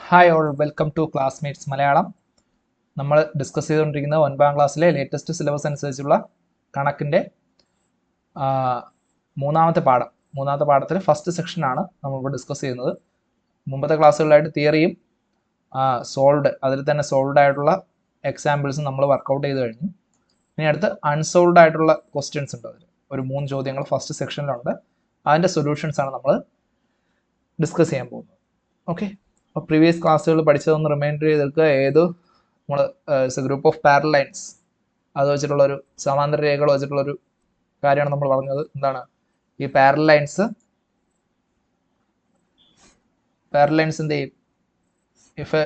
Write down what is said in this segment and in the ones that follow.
Hi all, welcome to classmates Malayalam. നമ്മൾ discuss ചെയ്തുകൊണ്ടിരിക്കുന്ന 9ാം ക്ലാസ്സിലെ ലേറ്റസ്റ്റ് സിലബസ് അനുസരിച്ചുള്ള കണക്കിൻ്റെ മൂന്നാമത്തെ പാഠത്തിൽ ഫസ്റ്റ് സെക്ഷനാണ് നമ്മളിപ്പോൾ ഡിസ്കസ് ചെയ്യുന്നത്. മുമ്പത്തെ ക്ലാസ്സുകളിലായിട്ട് തിയറിയും അതിൽ തന്നെ സോൾവ്ഡ് ആയിട്ടുള്ള എക്സാമ്പിൾസും നമ്മൾ വർക്കൗട്ട് ചെയ്ത് കഴിഞ്ഞു. ഇനി അടുത്ത് അൺസോൾവ്ഡ് ആയിട്ടുള്ള ക്വസ്റ്റ്യൻസ് ഉണ്ട്. അതിൽ ഒരു 3 ചോദ്യങ്ങൾ ഫസ്റ്റ് സെക്ഷനിലുണ്ട്. അതിൻ്റെ സൊല്യൂഷൻസ് ആണ് നമ്മൾ ഡിസ്കസ് ചെയ്യാൻ പോകുന്നത്. ഓക്കെ, അപ്പോൾ പ്രീവിയസ് ക്ലാസ്സുകൾ പഠിച്ചതൊന്ന് റിമൈൻഡർ ചെയ്തെടുക്കുക. നമ്മൾ ഗ്രൂപ്പ് ഓഫ് പാരലൽ ലൈൻസ് അത് വെച്ചിട്ടുള്ളൊരു സമാന്തര രേഖകൾ വെച്ചിട്ടുള്ളൊരു കാര്യമാണ് നമ്മൾ പറഞ്ഞത്. എന്താണ് ഈ പാരലൽ ലൈൻസ് എന്ത് ചെയ്യും? If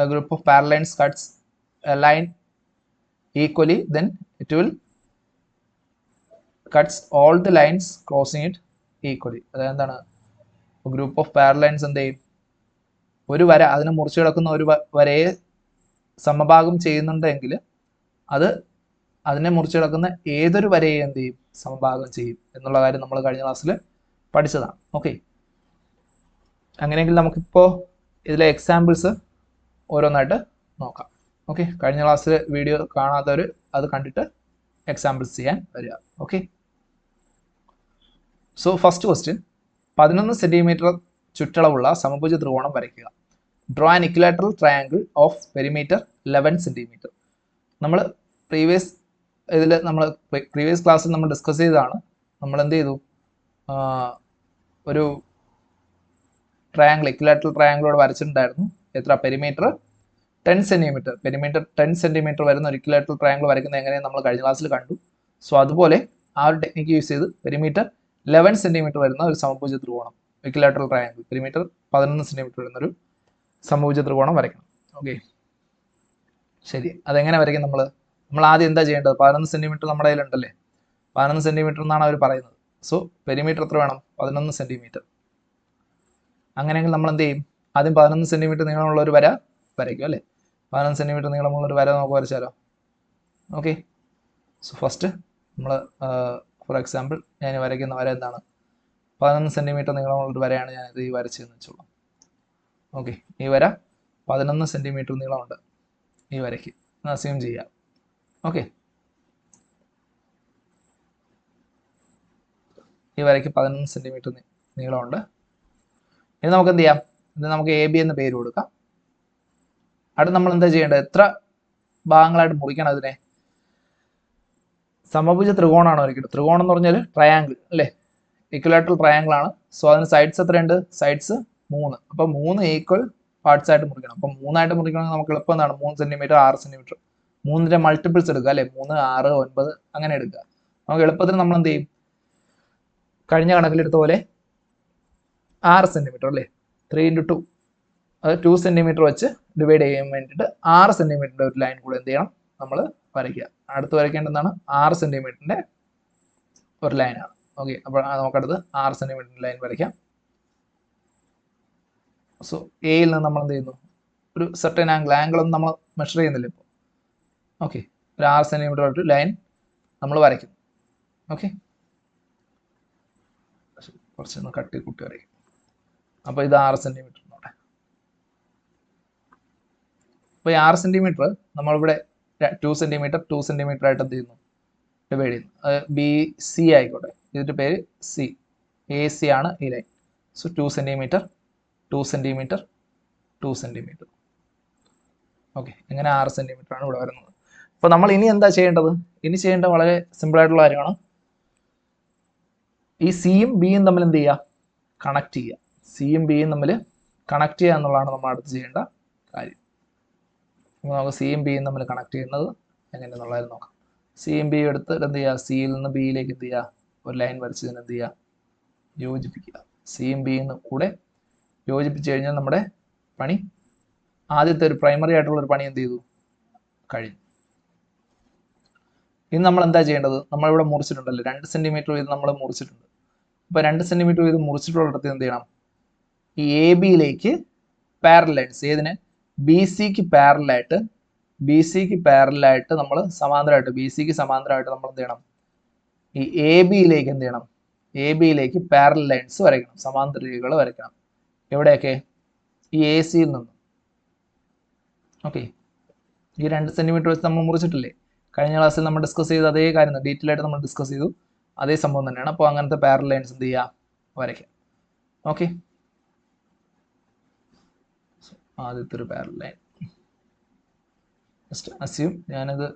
a group of parallel lines cuts a line equally, then it will cuts all the lines crossing it equally. അതായത് എന്താണ്, ഗ്രൂപ്പ് ഓഫ് പാരലൽ ലൈൻസ് എന്ത് ചെയ്യും? ഒരു വര, അതിനെ മുറിച്ച് കിടക്കുന്ന ഒരു വരയെ സമഭാഗം ചെയ്യുന്നുണ്ടെങ്കിൽ അതിനെ മുറിച്ച് കിടക്കുന്ന ഏതൊരു വരയെ എന്ത് ചെയ്യും? സമഭാഗം ചെയ്യും എന്നുള്ള കാര്യം നമ്മൾ കഴിഞ്ഞ ക്ലാസ്സിൽ പഠിച്ചതാണ്. ഓക്കെ, അങ്ങനെയെങ്കിൽ നമുക്കിപ്പോൾ ഇതിലെ എക്സാമ്പിൾസ് ഓരോന്നായിട്ട് നോക്കാം. ഓക്കെ, കഴിഞ്ഞ ക്ലാസ്സിൽ വീഡിയോ കാണാത്തവർ അത് കണ്ടിട്ട് എക്സാമ്പിൾസ് ചെയ്യാൻ വരിക. Okay, so first question, 11 centimetre ചുറ്റളവുള്ള സമഭുജ ത്രികോണം വരയ്ക്കുക. Draw an equilateral triangle of perimeter 11 centimetre. നമ്മൾ പ്രീവിയസ് ക്ലാസ്സിൽ നമ്മൾ ഡിസ്കസ് ചെയ്തതാണ്. നമ്മൾ എന്ത് ചെയ്തു? ഒരു ട്രയാങ്കിൾ, ഇക്വിലാറ്ററൽ ട്രയാങ്കിളോട് വരച്ചിട്ടുണ്ടായിരുന്നു. എത്ര? Perimeter 10 centimetre. പെരിമീറ്റർ 10 സെന്റിമീറ്റർ വരുന്ന ഒരു ഇക്വിലാറ്ററൽ ട്രയാങ്കിൾ വരയ്ക്കുന്നത് എങ്ങനെയാണ് നമ്മൾ കഴിഞ്ഞ ക്ലാസ്സിൽ കണ്ടു. സോ അതുപോലെ ആ ഒരു ടെക്നിക്ക് യൂസ് ചെയ്ത് പെരിമീറ്റർ 11 സെന്റിമീറ്റർ വരുന്ന ഒരു സമഭുജ ത്രികോണം, ഇക്വിലാറ്ററൽ ട്രയാങ്കിൾ, പെരിമീറ്റർ 11 സെന്റിമീറ്റർ വരുന്നൊരു സമഭുജ ത്രികോണം വരയ്ക്കണം. ഓക്കെ, ശരി. അതെങ്ങനെ വരയ്ക്കും? നമ്മൾ ആദ്യം എന്താ ചെയ്യേണ്ടത്? 11 സെന്റിമീറ്റർ നമ്മുടെ കയ്യിലുണ്ടല്ലേ, 11 സെന്റിമീറ്റർ എന്നാണ് അവർ പറയുന്നത്. സോ പെരിമീറ്റർ എത്ര വേണം? 11 സെന്റിമീറ്റർ. അങ്ങനെയെങ്കിൽ നമ്മൾ എന്ത് ചെയ്യും? ആദ്യം 11 സെന്റിമീറ്റർ നീളമുള്ള ഒരു വര വരയ്ക്കും അല്ലേ. 11 സെന്റിമീറ്റർ നീളമുള്ള ഒരു വര നമുക്ക് വരച്ചാലോ? ഓക്കെ, സോ ഫസ്റ്റ് നമ്മൾ ഫോർ എക്സാമ്പിൾ ഞാൻ വരയ്ക്കുന്ന വര എന്താണ്? 11 സെന്റിമീറ്റർ നീളമുള്ളൊരു വരയാണ് ഞാനിത് ഈ വരച്ചതെന്ന് വെച്ചോളാം. ഓക്കെ, ഈ വര 11 സെന്റിമീറ്റർ നീളമുണ്ട് ഈ വരയ്ക്ക് അസ്യൂം ചെയ്യാം. ഓക്കെ, ഈ വരയ്ക്ക് 11 സെന്റിമീറ്റർ നീളമുണ്ട്. ഇനി നമുക്ക് എന്ത് ചെയ്യാം? ഇത് നമുക്ക് AB എന്ന് പേര് കൊടുക്കാം. അടുത്ത് നമ്മൾ എന്താ ചെയ്യേണ്ടത്? എത്ര ഭാഗങ്ങളായിട്ട് മുറിക്കണം അതിനെ? സമഭുജ ത്രികോണമാണ് ഒരിക്കലും. ത്രികോണം എന്ന് പറഞ്ഞാൽ ട്രയാങ്കിൾ അല്ലേ, ഇക്വിലാറ്ററൽ ട്രയാങ്കിൾ ആണ്. സോ അതിന് സൈഡ്സ് എത്രയുണ്ട്? സൈഡ്സ് 3. അപ്പോൾ 3 ഈക്വൽ പാർട്സ് ആയിട്ട് മുറിക്കണം. അപ്പം 3 ആയിട്ട് മുറിക്കണമെങ്കിൽ നമുക്ക് എളുപ്പം എന്താണ്? 3 സെന്റിമീറ്റർ 6 സെന്റിമീറ്റർ 3ന്റെ മൾട്ടിപ്പിൾസ് എടുക്കുക അല്ലേ. 3, 6, 9 അങ്ങനെ എടുക്കുക. നമുക്ക് എളുപ്പത്തിന് നമ്മൾ എന്ത് ചെയ്യും? കഴിഞ്ഞ കണക്കിലെടുത്ത പോലെ 6 സെന്റിമീറ്റർ അല്ലേ, 3 × 2, അത് 2 സെന്റിമീറ്റർ വെച്ച് ഡിവൈഡ് ചെയ്യാൻ വേണ്ടിയിട്ട് 6 സെന്റിമീറ്ററിന്റെ ഒരു ലൈൻ കൂടെ എന്ത് ചെയ്യണം? നമ്മൾ വരയ്ക്കുക. അടുത്ത് വരയ്ക്കേണ്ടതാണ് 6 സെന്റിമീറ്ററിന്റെ ഒരു ലൈനാണ്. ഓക്കെ, അപ്പോൾ നമുക്കടുത്ത് 6 സെന്റിമീറ്ററിന്റെ ലൈൻ വരയ്ക്കാം. സോ എയിൽ നിന്ന് നമ്മൾ എന്ത് ചെയ്യുന്നു? ഒരു സെർട്ടൻ ആംഗിൾ ഒന്നും നമ്മൾ മെഷർ ചെയ്യുന്നില്ല ഇപ്പോൾ. ഓക്കെ, ഒരു 6 സെന്റിമീറ്റർ ഒരു ലൈൻ നമ്മൾ വരയ്ക്കും. ഓക്കെ, കുറച്ചൊന്ന് കട്ടി കൂട്ടി വരയ്ക്കും. അപ്പോൾ ഇത് 6 സെന്റിമീറ്റർ നോട്ടെ. അപ്പോൾ ഈ 6 സെന്റിമീറ്റർ നമ്മളിവിടെ 2 സെന്റിമീറ്റർ ആയിട്ട് എന്ത് ചെയ്യുന്നു? ഡിവൈഡ് ചെയ്യുന്നു. അത് BC ആയിക്കോട്ടെ, ഇതിന്റെ പേര് C, AC ആണ് ഈ line. So 2 centimetre 2 centimetre 2 centimetre. Okay, ഇങ്ങനെ 6 സെന്റിമീറ്റർ ആണ് ഇവിടെ വരുന്നത്. അപ്പോൾ നമ്മൾ ഇനി എന്താ ചെയ്യേണ്ടത്? ഇനി ചെയ്യേണ്ട വളരെ സിമ്പിൾ ആയിട്ടുള്ള കാര്യമാണ്. ഈ സിയും ബിയും തമ്മിൽ എന്ത് ചെയ്യുക? കണക്ട് ചെയ്യുക. സിയും ബിയും തമ്മിൽ കണക്ട് ചെയ്യുക എന്നുള്ളതാണ് നമ്മൾ അടുത്ത് ചെയ്യേണ്ട കാര്യം. അപ്പോൾ നമുക്ക് സിയും ബിയും തമ്മിൽ കണക്ട് ചെയ്യുന്നത് എങ്ങനെയെന്നുള്ളത് നോക്കാം. സിയും ബിയും എടുത്ത് എന്ത് ചെയ്യുക? സിയിൽ നിന്ന് ബിയിലേക്ക് എന്ത് ചെയ്യുക? ഒരു ലൈൻ വരച്ചതിന് എന്ത് ചെയ്യുക? യോജിപ്പിക്കുക. സിയും ബിയും കൂടെ യോജിപ്പിച്ച് കഴിഞ്ഞാൽ നമ്മുടെ പണി, ആദ്യത്തെ ഒരു പ്രൈമറി ആയിട്ടുള്ള ഒരു പണി എന്ത് ചെയ്തു? കഴിഞ്ഞു. ഇനി നമ്മൾ എന്താ ചെയ്യേണ്ടത്? നമ്മളിവിടെ മുറിച്ചിട്ടുണ്ടല്ലോ, 2 സെന്റിമീറ്റർ വീതം നമ്മൾ മുറിച്ചിട്ടുണ്ട്. അപ്പോൾ 2 സെന്റിമീറ്റർ വീതം മുറിച്ചിട്ടുള്ളിടത്ത് എന്ത് ചെയ്യണം? ഈ AB-യിലേക്ക് പാരലൽ ലൈൻസ്, ഏതിന്? BC-ക്ക് പാരലായിട്ട് നമ്മൾ സമാന്തരമായിട്ട്, BC-ക്ക് സമാന്തരമായിട്ട് നമ്മൾ എന്ത് ചെയ്യണം? ഈ AB-യിലേക്ക് എന്ത് ചെയ്യണം? AB-യിലേക്ക് പാരലൽ ലൈൻസ് വരയ്ക്കണം, സമാന്തര രേഖകൾ വരയ്ക്കണം. എവിടെയൊക്കെ? ഈ എ സിയിൽ നിന്ന്. ഓക്കെ, ഈ 2 സെൻറ്റിമീറ്റർ വെച്ച് നമ്മൾ മുറിച്ചിട്ടില്ലേ? കഴിഞ്ഞ ക്ലാസ്സിൽ നമ്മൾ ഡിസ്കസ് ചെയ്ത അതേ കാര്യം, ഡീറ്റെയിൽ ആയിട്ട് നമ്മൾ ഡിസ്കസ് ചെയ്തു, അതേ സംഭവം തന്നെയാണ്. അപ്പോൾ അങ്ങനത്തെ പാരലൽ ലൈൻസ് എന്ത് ചെയ്യുക, വരയ്ക്കാം. ഓക്കെ, ആദ്യത്തെ ഒരു പാരലൽ ലൈൻ ജസ്റ്റ് അസ്യൂം. ഞാനത്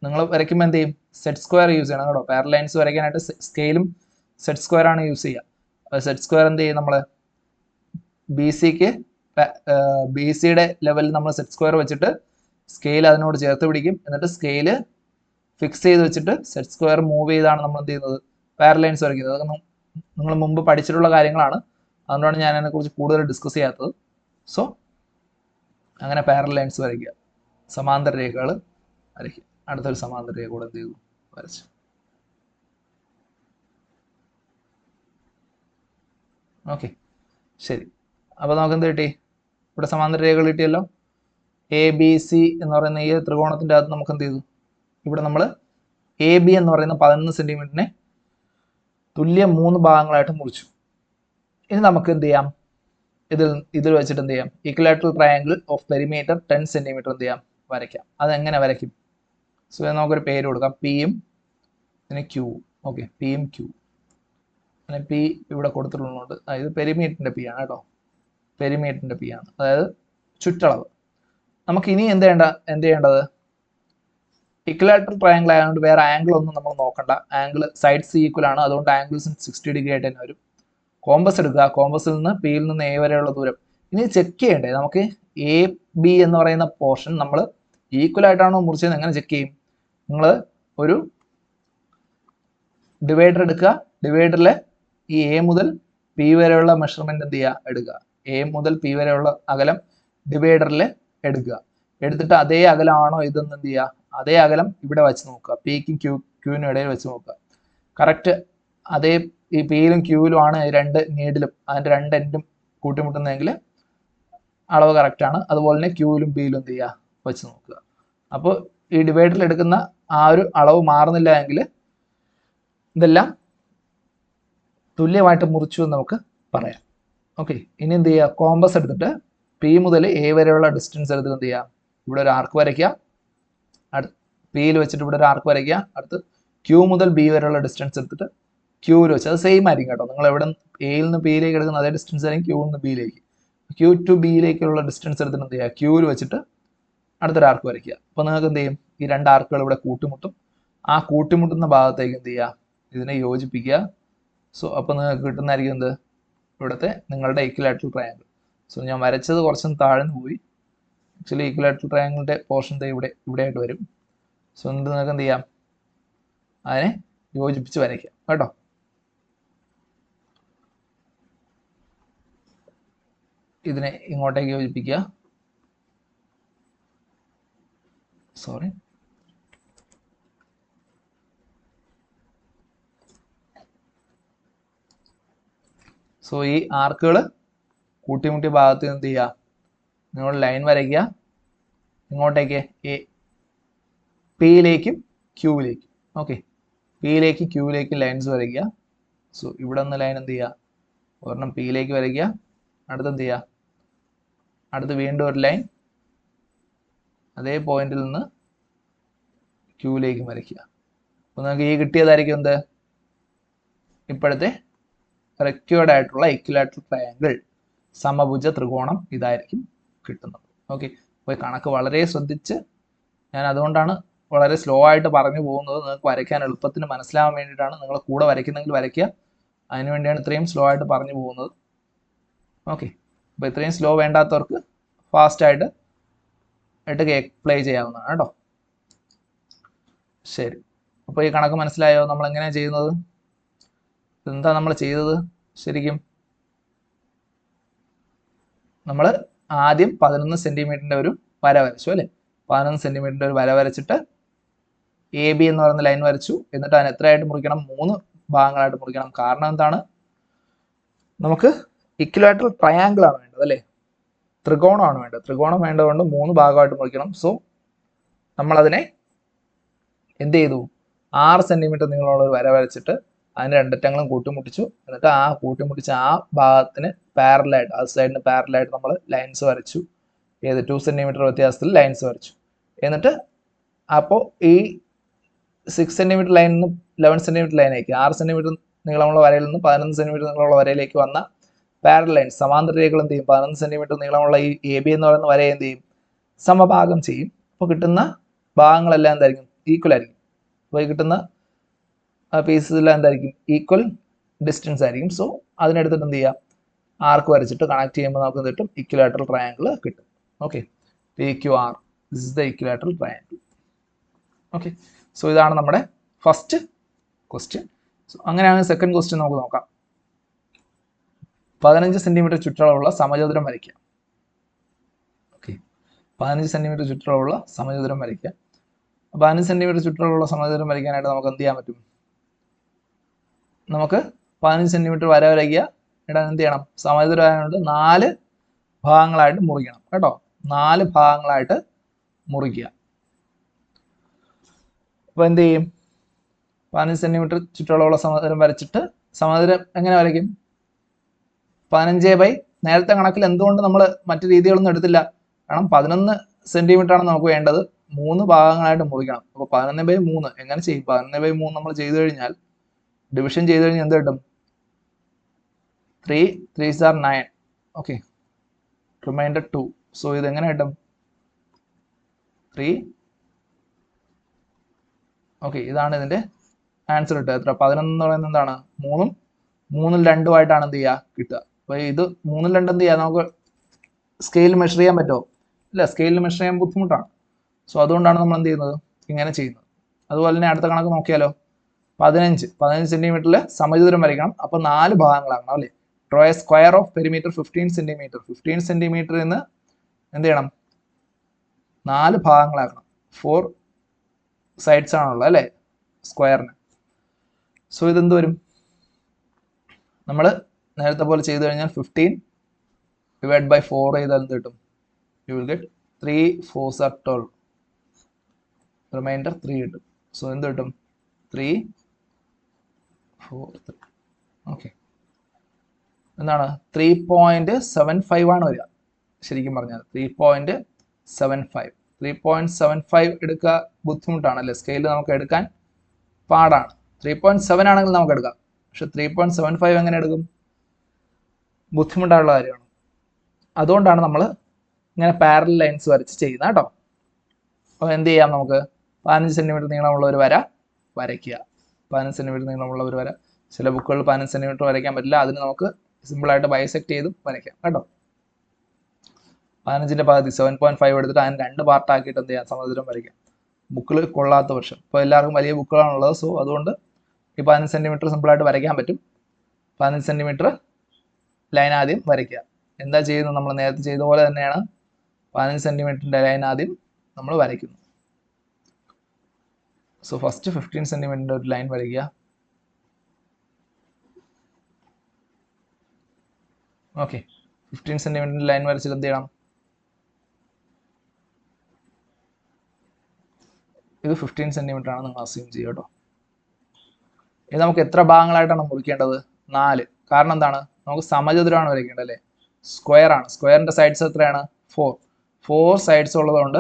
നിങ്ങൾ വരയ്ക്കുമ്പോൾ എന്ത് ചെയ്യും, സെറ്റ് സ്ക്വയർ യൂസ് ചെയ്യണം കേട്ടോ. പാരലൽ ലൈൻസ് വരയ്ക്കാനായിട്ട് സ്കെയിലും സെറ്റ് സ്ക്വയർ ആണ് യൂസ് ചെയ്യുക. സെറ്റ് സ്ക്വയർ എന്ത് ചെയ്യും, നമ്മൾ ബി സിയുടെ ലെവലിൽ നമ്മൾ സെറ്റ് സ്ക്വയർ വെച്ചിട്ട് സ്കെയിൽ അതിനോട് ചേർത്ത് പിടിക്കും. എന്നിട്ട് സ്കെയിൽ ഫിക്സ് ചെയ്ത് വെച്ചിട്ട് സെറ്റ് സ്ക്വയർ മൂവ് ചെയ്താണ് നമ്മൾ എന്ത് ചെയ്യുന്നത്, പാരലൽ ലൈൻസ് വരയ്ക്കുന്നത്. അതൊക്കെ നിങ്ങൾ മുമ്പ് പഠിച്ചിട്ടുള്ള കാര്യങ്ങളാണ്, അതുകൊണ്ടാണ് ഞാൻ അതിനെക്കുറിച്ച് കൂടുതൽ ഡിസ്കസ് ചെയ്യാത്തത്. സോ അങ്ങനെ പാരലൽ ലൈൻസ് വരയ്ക്കുക, സമാന്തര രേഖകൾ വരയ്ക്കുക. അടുത്തൊരു സമാന്തര രേഖ കൂടെ എന്ത് ചെയ്തു, വരച്ചു. ഓക്കെ, ശരി. അപ്പോൾ നമുക്ക് എന്ത് കിട്ടി, ഇവിടെ സമാന്തര രേഖകൾ കിട്ടിയല്ലോ. എ ബി സി എന്ന് പറയുന്ന ഈ ത്രികോണത്തിൻ്റെ അകത്ത് നമുക്ക് എന്ത് ചെയ്തു, ഇവിടെ നമ്മൾ എ ബി എന്ന് പറയുന്ന 11 സെൻറ്റിമീറ്ററിനെ തുല്യ 3 ഭാഗങ്ങളായിട്ട് മുറിച്ചു. ഇനി നമുക്ക് എന്ത് ചെയ്യാം, ഇതിൽ വെച്ചിട്ട് എന്ത് ചെയ്യാം, equilateral triangle of perimeter 10 centimetre എന്ത് ചെയ്യാം, വരയ്ക്കാം. അതെങ്ങനെ വരയ്ക്കും? സോ നമുക്കൊരു പേര് കൊടുക്കാം, പിയും പിന്നെ ക്യൂ. ഓക്കെ, പിയും ക്യൂ. അങ്ങനെ പി ഇവിടെ കൊടുത്തിട്ടുള്ളതുകൊണ്ട് അതായത് പെരിമീറ്ററിൻ്റെ പി ആണ് കേട്ടോ, പെരിമീറ്ററിൻ്റെ പി ആണ്, അതായത് ചുറ്റളവ്. നമുക്ക് ഇനി എന്ത് ചെയ്യേണ്ടത്, ഇക്വലാറ്ററൽ ട്രയാങ്കിൾ ആയതുകൊണ്ട് വേറെ ആംഗിൾ ഒന്നും നമ്മൾ നോക്കണ്ട. ആംഗിൾ സൈഡ്സ് ഈക്വൽ ആണ്, അതുകൊണ്ട് ആംഗിൾസ് 60 ഡിഗ്രി ആയിട്ട് തന്നെ വരും. കോമ്പസ് എടുക്കുക, കോമ്പസിൽ നിന്ന് പിയിൽ നിന്ന് എ വരെയുള്ള ദൂരം. ഇനി ചെക്ക് ചെയ്യണ്ടേ നമുക്ക്, എ ബി എന്ന് പറയുന്ന പോർഷൻ നമ്മൾ ഈക്വൽ ആയിട്ടാണോ മുറിച്ചത്, എങ്ങനെ ചെക്ക് ചെയ്യും? നിങ്ങൾ ഒരു ഡിവൈഡർ എടുക്കുക, ഡിവൈഡറിൽ ഈ എ മുതൽ പി വരെയുള്ള മെഷർമെന്റ് എന്ത് ചെയ്യുക, എടുക്കുക. എ മുതൽ പി വരെയുള്ള അകലം ഡിവൈഡറിൽ എടുക്കുക. എടുത്തിട്ട് അതേ അകലമാണോ ഇതെന്ന് എന്ത് ചെയ്യുക, അതേ അകലം ഇവിടെ വെച്ച് നോക്കുക, പിക്കും ക്യൂവിനും ഇടയിൽ വെച്ച് നോക്കുക. കറക്റ്റ് അതേ ഈ പിയിലും ക്യൂവിലും ആണ് 2 നീഡിലും അതിൻ്റെ 2 എൻഡും കൂട്ടിമുട്ടുന്നതെങ്കിൽ അളവ് കറക്റ്റാണ്. അതുപോലെ തന്നെ ക്യൂവിലും പിയിലും എന്ത് ചെയ്യുക, വെച്ച് നോക്കുക. അപ്പോൾ ഈ ഡിവൈഡറിൽ എടുക്കുന്ന ആ ഒരു അളവ് മാറുന്നില്ല എങ്കിൽ ഇതെല്ലാം തുല്യമായിട്ട് മുറിച്ചു എന്ന് നമുക്ക് പറയാം. ഓക്കെ, ഇനി എന്ത് ചെയ്യുക, കോമ്പസ് എടുത്തിട്ട് പി മുതൽ എ വരെയുള്ള ഡിസ്റ്റൻസ് എടുത്തിട്ട് എന്ത് ചെയ്യുക, ഇവിടെ ഒരു ആർക്ക് വരയ്ക്കുക. പിയിൽ വെച്ചിട്ട് ഇവിടെ ഒരു ആർക്ക് വരയ്ക്കുക. അടുത്ത് ക്യൂ മുതൽ ബി വരെയുള്ള ഡിസ്റ്റൻസ് എടുത്തിട്ട് ക്യൂവിൽ വെച്ച്, അത് സെയിം ആയിരിക്കും കേട്ടോ. നിങ്ങൾ എവിടെ എയിൽ നിന്ന് പിയിലേക്ക് എടുക്കുന്ന അതേ ഡിസ്റ്റൻസ് ആയിരിക്കും ക്യൂവിൽ നിന്ന് ബിയിലേക്ക്. ക്യൂ ടു ബിയിലേക്കുള്ള ഡിസ്റ്റൻസ് എടുത്തിട്ട് എന്ത് ചെയ്യുക, ക്യൂവിൽ വെച്ചിട്ട് അടുത്തൊരു ആർക്ക് വരയ്ക്കുക. അപ്പോൾ നിങ്ങൾക്ക് എന്ത് ചെയ്യും, ഈ 2 ആർക്കുകൾ ഇവിടെ കൂട്ടിമുട്ടും. ആ കൂട്ടിമുട്ടുന്ന ഭാഗത്തേക്ക് എന്ത് ചെയ്യുക, ഇതിനെ യോജിപ്പിക്കുക. സോ അപ്പോൾ നിങ്ങൾക്ക് കിട്ടുന്നതായിരിക്കും എന്ത്, ഇവിടുത്തെ നിങ്ങളുടെ ഈക്വലാറ്ററൽ ട്രയാങ്കിൾ. സോ ഞാൻ വരച്ചത് കുറച്ചും താഴ്ന്നു പോയി. ആക്ച്വലി ഈക്വലാറ്ററൽ ട്രയാങ്കിളിൻ്റെ പോർഷൻ ഇവിടെയായിട്ട് വരും. സോ എന്നിട്ട് നിങ്ങൾക്ക് എന്ത് ചെയ്യാം, അതിനെ യോജിപ്പിച്ച് വരയ്ക്കാം കേട്ടോ. ഇതിനെ ഇങ്ങോട്ടേക്ക് യോജിപ്പിക്കുക. സോറി, സോ ഈ ആർക്കുകൾ കൂട്ടിമുട്ടിയ ഭാഗത്ത് എന്ത് ചെയ്യുക, നിങ്ങൾ ലൈൻ വരയ്ക്കുക. ഇങ്ങോട്ടേക്ക് പിയിലേക്കും ക്യൂവിലേക്കും. ഓക്കെ, പിയിലേക്ക് ക്യൂവിലേക്ക് ലൈൻസ് വരയ്ക്കുക. സോ ഇവിടെ നിന്ന് ലൈൻ എന്ത് ചെയ്യുക, ഒരെണ്ണം പിയിലേക്ക് വരയ്ക്കുക. അടുത്ത് എന്ത് ചെയ്യുക, അടുത്ത് വീണ്ടും ഒരു ലൈൻ അതേ പോയിന്റിൽ നിന്ന് ക്യൂവിലേക്ക് വരയ്ക്കുക. അപ്പോൾ നിങ്ങൾക്ക് ഈ കിട്ടിയതായിരിക്കും എന്ത്, ഇപ്പോഴത്തെ റെക്വേർഡ് ആയിട്ടുള്ള ഇക്വലാറ്ററൽ ട്രയാങ്കിൾ, സമഭുജ ത്രികോണം ഇതായിരിക്കും കിട്ടുന്നത്. ഓക്കെ, അപ്പോൾ കണക്ക് വളരെ ശ്രദ്ധിച്ച്, ഞാൻ അതുകൊണ്ടാണ് വളരെ സ്ലോ ആയിട്ട് പറഞ്ഞു പോകുന്നത്, നിങ്ങൾക്ക് വരയ്ക്കാൻ എളുപ്പത്തിന് മനസ്സിലാവാൻ വേണ്ടിയിട്ടാണ്. നിങ്ങൾ കൂടെ വരയ്ക്കുന്നെങ്കിൽ വരയ്ക്കുക, അതിനുവേണ്ടിയാണ് ഇത്രയും സ്ലോ ആയിട്ട് പറഞ്ഞു പോകുന്നത്. ഓക്കെ, അപ്പോൾ ഇത്രയും സ്ലോ വേണ്ടാത്തവർക്ക് ഫാസ്റ്റായിട്ട് പ്ലേ ചെയ്യാവുന്നതാണ് കേട്ടോ. ശരി, അപ്പോൾ ഈ കണക്ക് മനസ്സിലായോ, നമ്മൾ എങ്ങനെയാണ് ചെയ്യുന്നത്, എന്താ നമ്മൾ ചെയ്തത്? ശരിക്കും നമ്മൾ ആദ്യം 11 സെൻറ്റിമീറ്ററിൻ്റെ ഒരു വര വരച്ചു അല്ലേ. 11 സെൻറ്റിമീറ്ററിൻ്റെ ഒരു വര വരച്ചിട്ട് എ ബി എന്ന് പറയുന്ന ലൈൻ വരച്ചു. എന്നിട്ട് അതിന് എത്രയായിട്ട് മുറിക്കണം, 3 ഭാഗങ്ങളായിട്ട് മുറിക്കണം. കാരണം എന്താണ്, നമുക്ക് ഇക്വലാറ്ററൽ ട്രയാങ്കിൾ ആണ് വേണ്ടത് അല്ലേ, ത്രികോണമാണ് വേണ്ടത്. ത്രികോണം വേണ്ടതുകൊണ്ട് 3 ഭാഗമായിട്ട് മുറിക്കണം. സോ നമ്മളതിനെ എന്ത് ചെയ്തു, 6 സെൻറ്റിമീറ്റർ നീളമുള്ള ഒരു വര വരച്ചിട്ട് അതിന് രണ്ടറ്റങ്ങളും കൂട്ടിമുട്ടിച്ചു. എന്നിട്ട് ആ കൂട്ടിമുട്ടിച്ച ആ ഭാഗത്തിന് പാരലായിട്ട്, ആ സൈഡിന് പാരലായിട്ട് നമ്മൾ ലൈൻസ് വരച്ചു. ഏത് 2 സെന്റിമീറ്റർ വ്യത്യാസത്തിൽ ലൈൻസ് വരച്ചു. എന്നിട്ട് അപ്പോൾ ഈ 6 സെന്റിമീറ്റർ ലൈനിൽ നിന്ന് 11 സെന്റിമീറ്റർ ലൈനിലേക്ക്, 6 സെന്റിമീറ്റർ നീളമുള്ള വരയിൽ നിന്ന് 11 സെന്റിമീറ്റർ നീളമുള്ള വരയിലേക്ക് വന്ന പാരലൽ ലൈൻസ്, സമാന്തര രേഖകൾ എന്ത് ചെയ്യും? 11 സെന്റിമീറ്റർ നീളമുള്ള ഈ എ ബി എന്ന് പറയുന്ന വരയെ എന്ത് ചെയ്യും? സമഭാഗം ചെയ്യും. അപ്പോൾ കിട്ടുന്ന ഭാഗങ്ങളെല്ലാം എന്തായിരിക്കും? ഈക്വൽ ആയിരിക്കും. അപ്പോൾ ഈ കിട്ടുന്ന പീസെല്ലാം എന്തായിരിക്കും? ഈക്വൽ ഡിസ്റ്റൻസ് ആയിരിക്കും. സോ അതിനെടുത്തിട്ട് എന്ത് ചെയ്യാം? ആർക്ക് വരച്ചിട്ട് കണക്ട് ചെയ്യുമ്പോൾ നമുക്ക് എന്ത് കിട്ടും? ഇക്വലാറ്ററൽ ട്രയാങ്കിൾ കിട്ടും. Okay, P Q R, this is the equilateral triangle. Okay, so ഇതാണ് നമ്മുടെ ഫസ്റ്റ് ക്വസ്റ്റ്യൻ. സോ അങ്ങനെയാണ് സെക്കൻഡ് ക്വസ്റ്റ്യൻ നമുക്ക് നോക്കാം. 15 സെന്റിമീറ്റർ ചുറ്റളവുള്ള സമചതുരം വരയ്ക്കുക. ഓക്കെ, 15 സെന്റിമീറ്റർ ചുറ്റളവുള്ള സമചതുരം വരയ്ക്കുക. 15 സെന്റിമീറ്റർ ചുറ്റളവുള്ള സമചതുരം വരയ്ക്കാനായിട്ട് നമുക്ക് എന്ത് ചെയ്യാൻ പറ്റും? നമുക്ക് 15 സെന്റിമീറ്റർ വര വരയ്ക്കുക. ഇവിടെ എന്ത് ചെയ്യണം? സമചതുരം ആയതുകൊണ്ട് 4 ഭാഗങ്ങളായിട്ട് മുറിക്കണം കേട്ടോ. 4 ഭാഗങ്ങളായിട്ട് മുറിക്കുക. അപ്പോൾ എന്ത് ചെയ്യും? 15 സെന്റിമീറ്റർ ചുറ്റളവുള്ള സമചതുരം വരച്ചിട്ട് സമചതുരം എങ്ങനെ വരയ്ക്കും? 15 നേരത്തെ കണക്കിൽ എന്തുകൊണ്ട് നമ്മൾ മറ്റു രീതികളൊന്നും എടുത്തില്ല? കാരണം 11 സെന്റിമീറ്റർ ആണ് നമുക്ക് വേണ്ടത്. 3 ഭാഗങ്ങളായിട്ട് മുറിക്കണം. അപ്പോൾ 11/3 എങ്ങനെ ചെയ്യും? 11/3 നമ്മൾ ചെയ്തു കഴിഞ്ഞാൽ, ഡിവിഷൻ ചെയ്ത് കഴിഞ്ഞാൽ എന്ത് കിട്ടും? 3 3s are 9. Okay, reminder 2. So ഇത് എങ്ങനെ കിട്ടും? 3. ഓക്കെ, ഇതാണ് ഇതിന്റെ ആൻസർ കിട്ടുക. എത്ര? 11 എന്ന് പറയുന്നത് എന്താണ്? 3ഉം 3ൽ 2ഉം ആയിട്ടാണ് എന്ത് ചെയ്യുക? കിട്ടുക. അപ്പോൾ ഇത് 3ൽ 2 എന്ത് ചെയ്യുക? നമുക്ക് സ്കെയിൽ മെഷർ ചെയ്യാൻ പറ്റുമോ? ഇല്ല, സ്കെയിലിൽ മെഷർ ചെയ്യാൻ ബുദ്ധിമുട്ടാണ്. സോ അതുകൊണ്ടാണ് നമ്മൾ എന്ത് ചെയ്യുന്നത്? ഇങ്ങനെ ചെയ്യുന്നത്. അതുപോലെ തന്നെ അടുത്ത കണക്ക് നോക്കിയാലോ? 15 സെന്റിമീറ്ററിൽ സമചതുരം വരയ്ക്കണം. അപ്പോൾ 4 ഭാഗങ്ങളാകണം അല്ലേ? Draw A square of perimeter 15 centimetre. 15 സെന്റിമീറ്ററിൽ നിന്ന് എന്ത് ചെയ്യണം? 4 ഭാഗങ്ങളാക്കണം. 4 സൈഡ്സ് ആണുള്ളത് അല്ലേ സ്ക്വയറിന്. സോ ഇതെന്ത് വരും? നമ്മൾ നേരത്തെ പോലെ ചെയ്തു കഴിഞ്ഞാൽ 15 ഡിവൈഡ് ബൈ 4 ചെയ്താൽ എന്ത് കിട്ടും? You will get 3 4s are 12. Reminder 3 കിട്ടും. സോ എന്ത് കിട്ടും? 3 4 3. ഓക്കെ, എന്താണ്? 3.75 ആണ് വരിക ശരിക്കും പറഞ്ഞാൽ. 3.75 3.75 എടുക്കുക ബുദ്ധിമുട്ടാണ് അല്ലേ? സ്കെയിൽ നമുക്ക് എടുക്കാൻ പാടാണ്. 3.7 ആണെങ്കിൽ നമുക്ക് എടുക്കാം. പക്ഷെ 3.75 എങ്ങനെ എടുക്കും? ബുദ്ധിമുട്ടുള്ള കാര്യമാണ്. അതുകൊണ്ടാണ് നമ്മൾ ഇങ്ങനെ പാരലൽ ലൈൻസ് വരച്ച് ചെയ്യുന്നത് കേട്ടോ. അപ്പോൾ എന്ത് ചെയ്യാം? നമുക്ക് 15 സെന്റിമീറ്റർ നീളമുള്ള ഒരു വര വരയ്ക്കുക. 15 സെന്റിമീറ്റർ നീളമുള്ള ഒരു വര. ചില ബുക്കുകളിൽ 15 സെന്റിമീറ്റർ വരയ്ക്കാൻ പറ്റില്ല. അതിന് നമുക്ക് സിമ്പിളായിട്ട് ബൈസെക്ട് ചെയ്തും വരയ്ക്കാം കേട്ടോ. 15ന്റെ പകുതി 7.5 എടുത്തിട്ട് അതിന് 2 പാർട്ടാക്കിയിട്ട് എന്ത് ചെയ്യാം? സമചതുരം വരയ്ക്കാം. ബുക്കിൽ കൊള്ളാത്ത പക്ഷം. ഇപ്പോൾ എല്ലാവർക്കും വലിയ ബുക്കുകളാണുള്ളത്. സോ അതുകൊണ്ട് ഈ 15 സെന്റിമീറ്റർ സിമ്പിളായിട്ട് വരയ്ക്കാൻ പറ്റും. 15 സെന്റിമീറ്റർ ലൈൻ ആദ്യം വരയ്ക്കുക. എന്താ ചെയ്യുന്നത്? നമ്മൾ നേരത്തെ ചെയ്ത പോലെ തന്നെയാണ്. 15 സെന്റിമീറ്ററിന്റെ ലൈൻ ആദ്യം നമ്മൾ വരയ്ക്കുന്നു. സോ ഫസ്റ്റ് 15 സെന്റിമീറ്ററിന്റെ ഒരു ലൈൻ വരയ്ക്കുക. ഓക്കെ, 15 സെന്റിമീറ്ററിന്റെ ലൈൻ വരച്ചിട്ട് എന്ത് ചെയ്യണം? ഇത് 15 സെന്റിമീറ്റർ ആണ് നിങ്ങൾ അസ്യൂം ചെയ്യുക കേട്ടോ. ഇത് നമുക്ക് എത്ര ഭാഗങ്ങളായിട്ടാണ് മുറിക്കേണ്ടത്? 4. കാരണം എന്താണ്? നമുക്ക് സമചതുരമാണ് വരയ്ക്കേണ്ടത് അല്ലേ? സ്ക്വയർ ആണ്. സ്ക്വയറിന്റെ സൈഡ്സ് എത്രയാണ്? 4 സൈഡ്സ് ഉള്ളതുകൊണ്ട്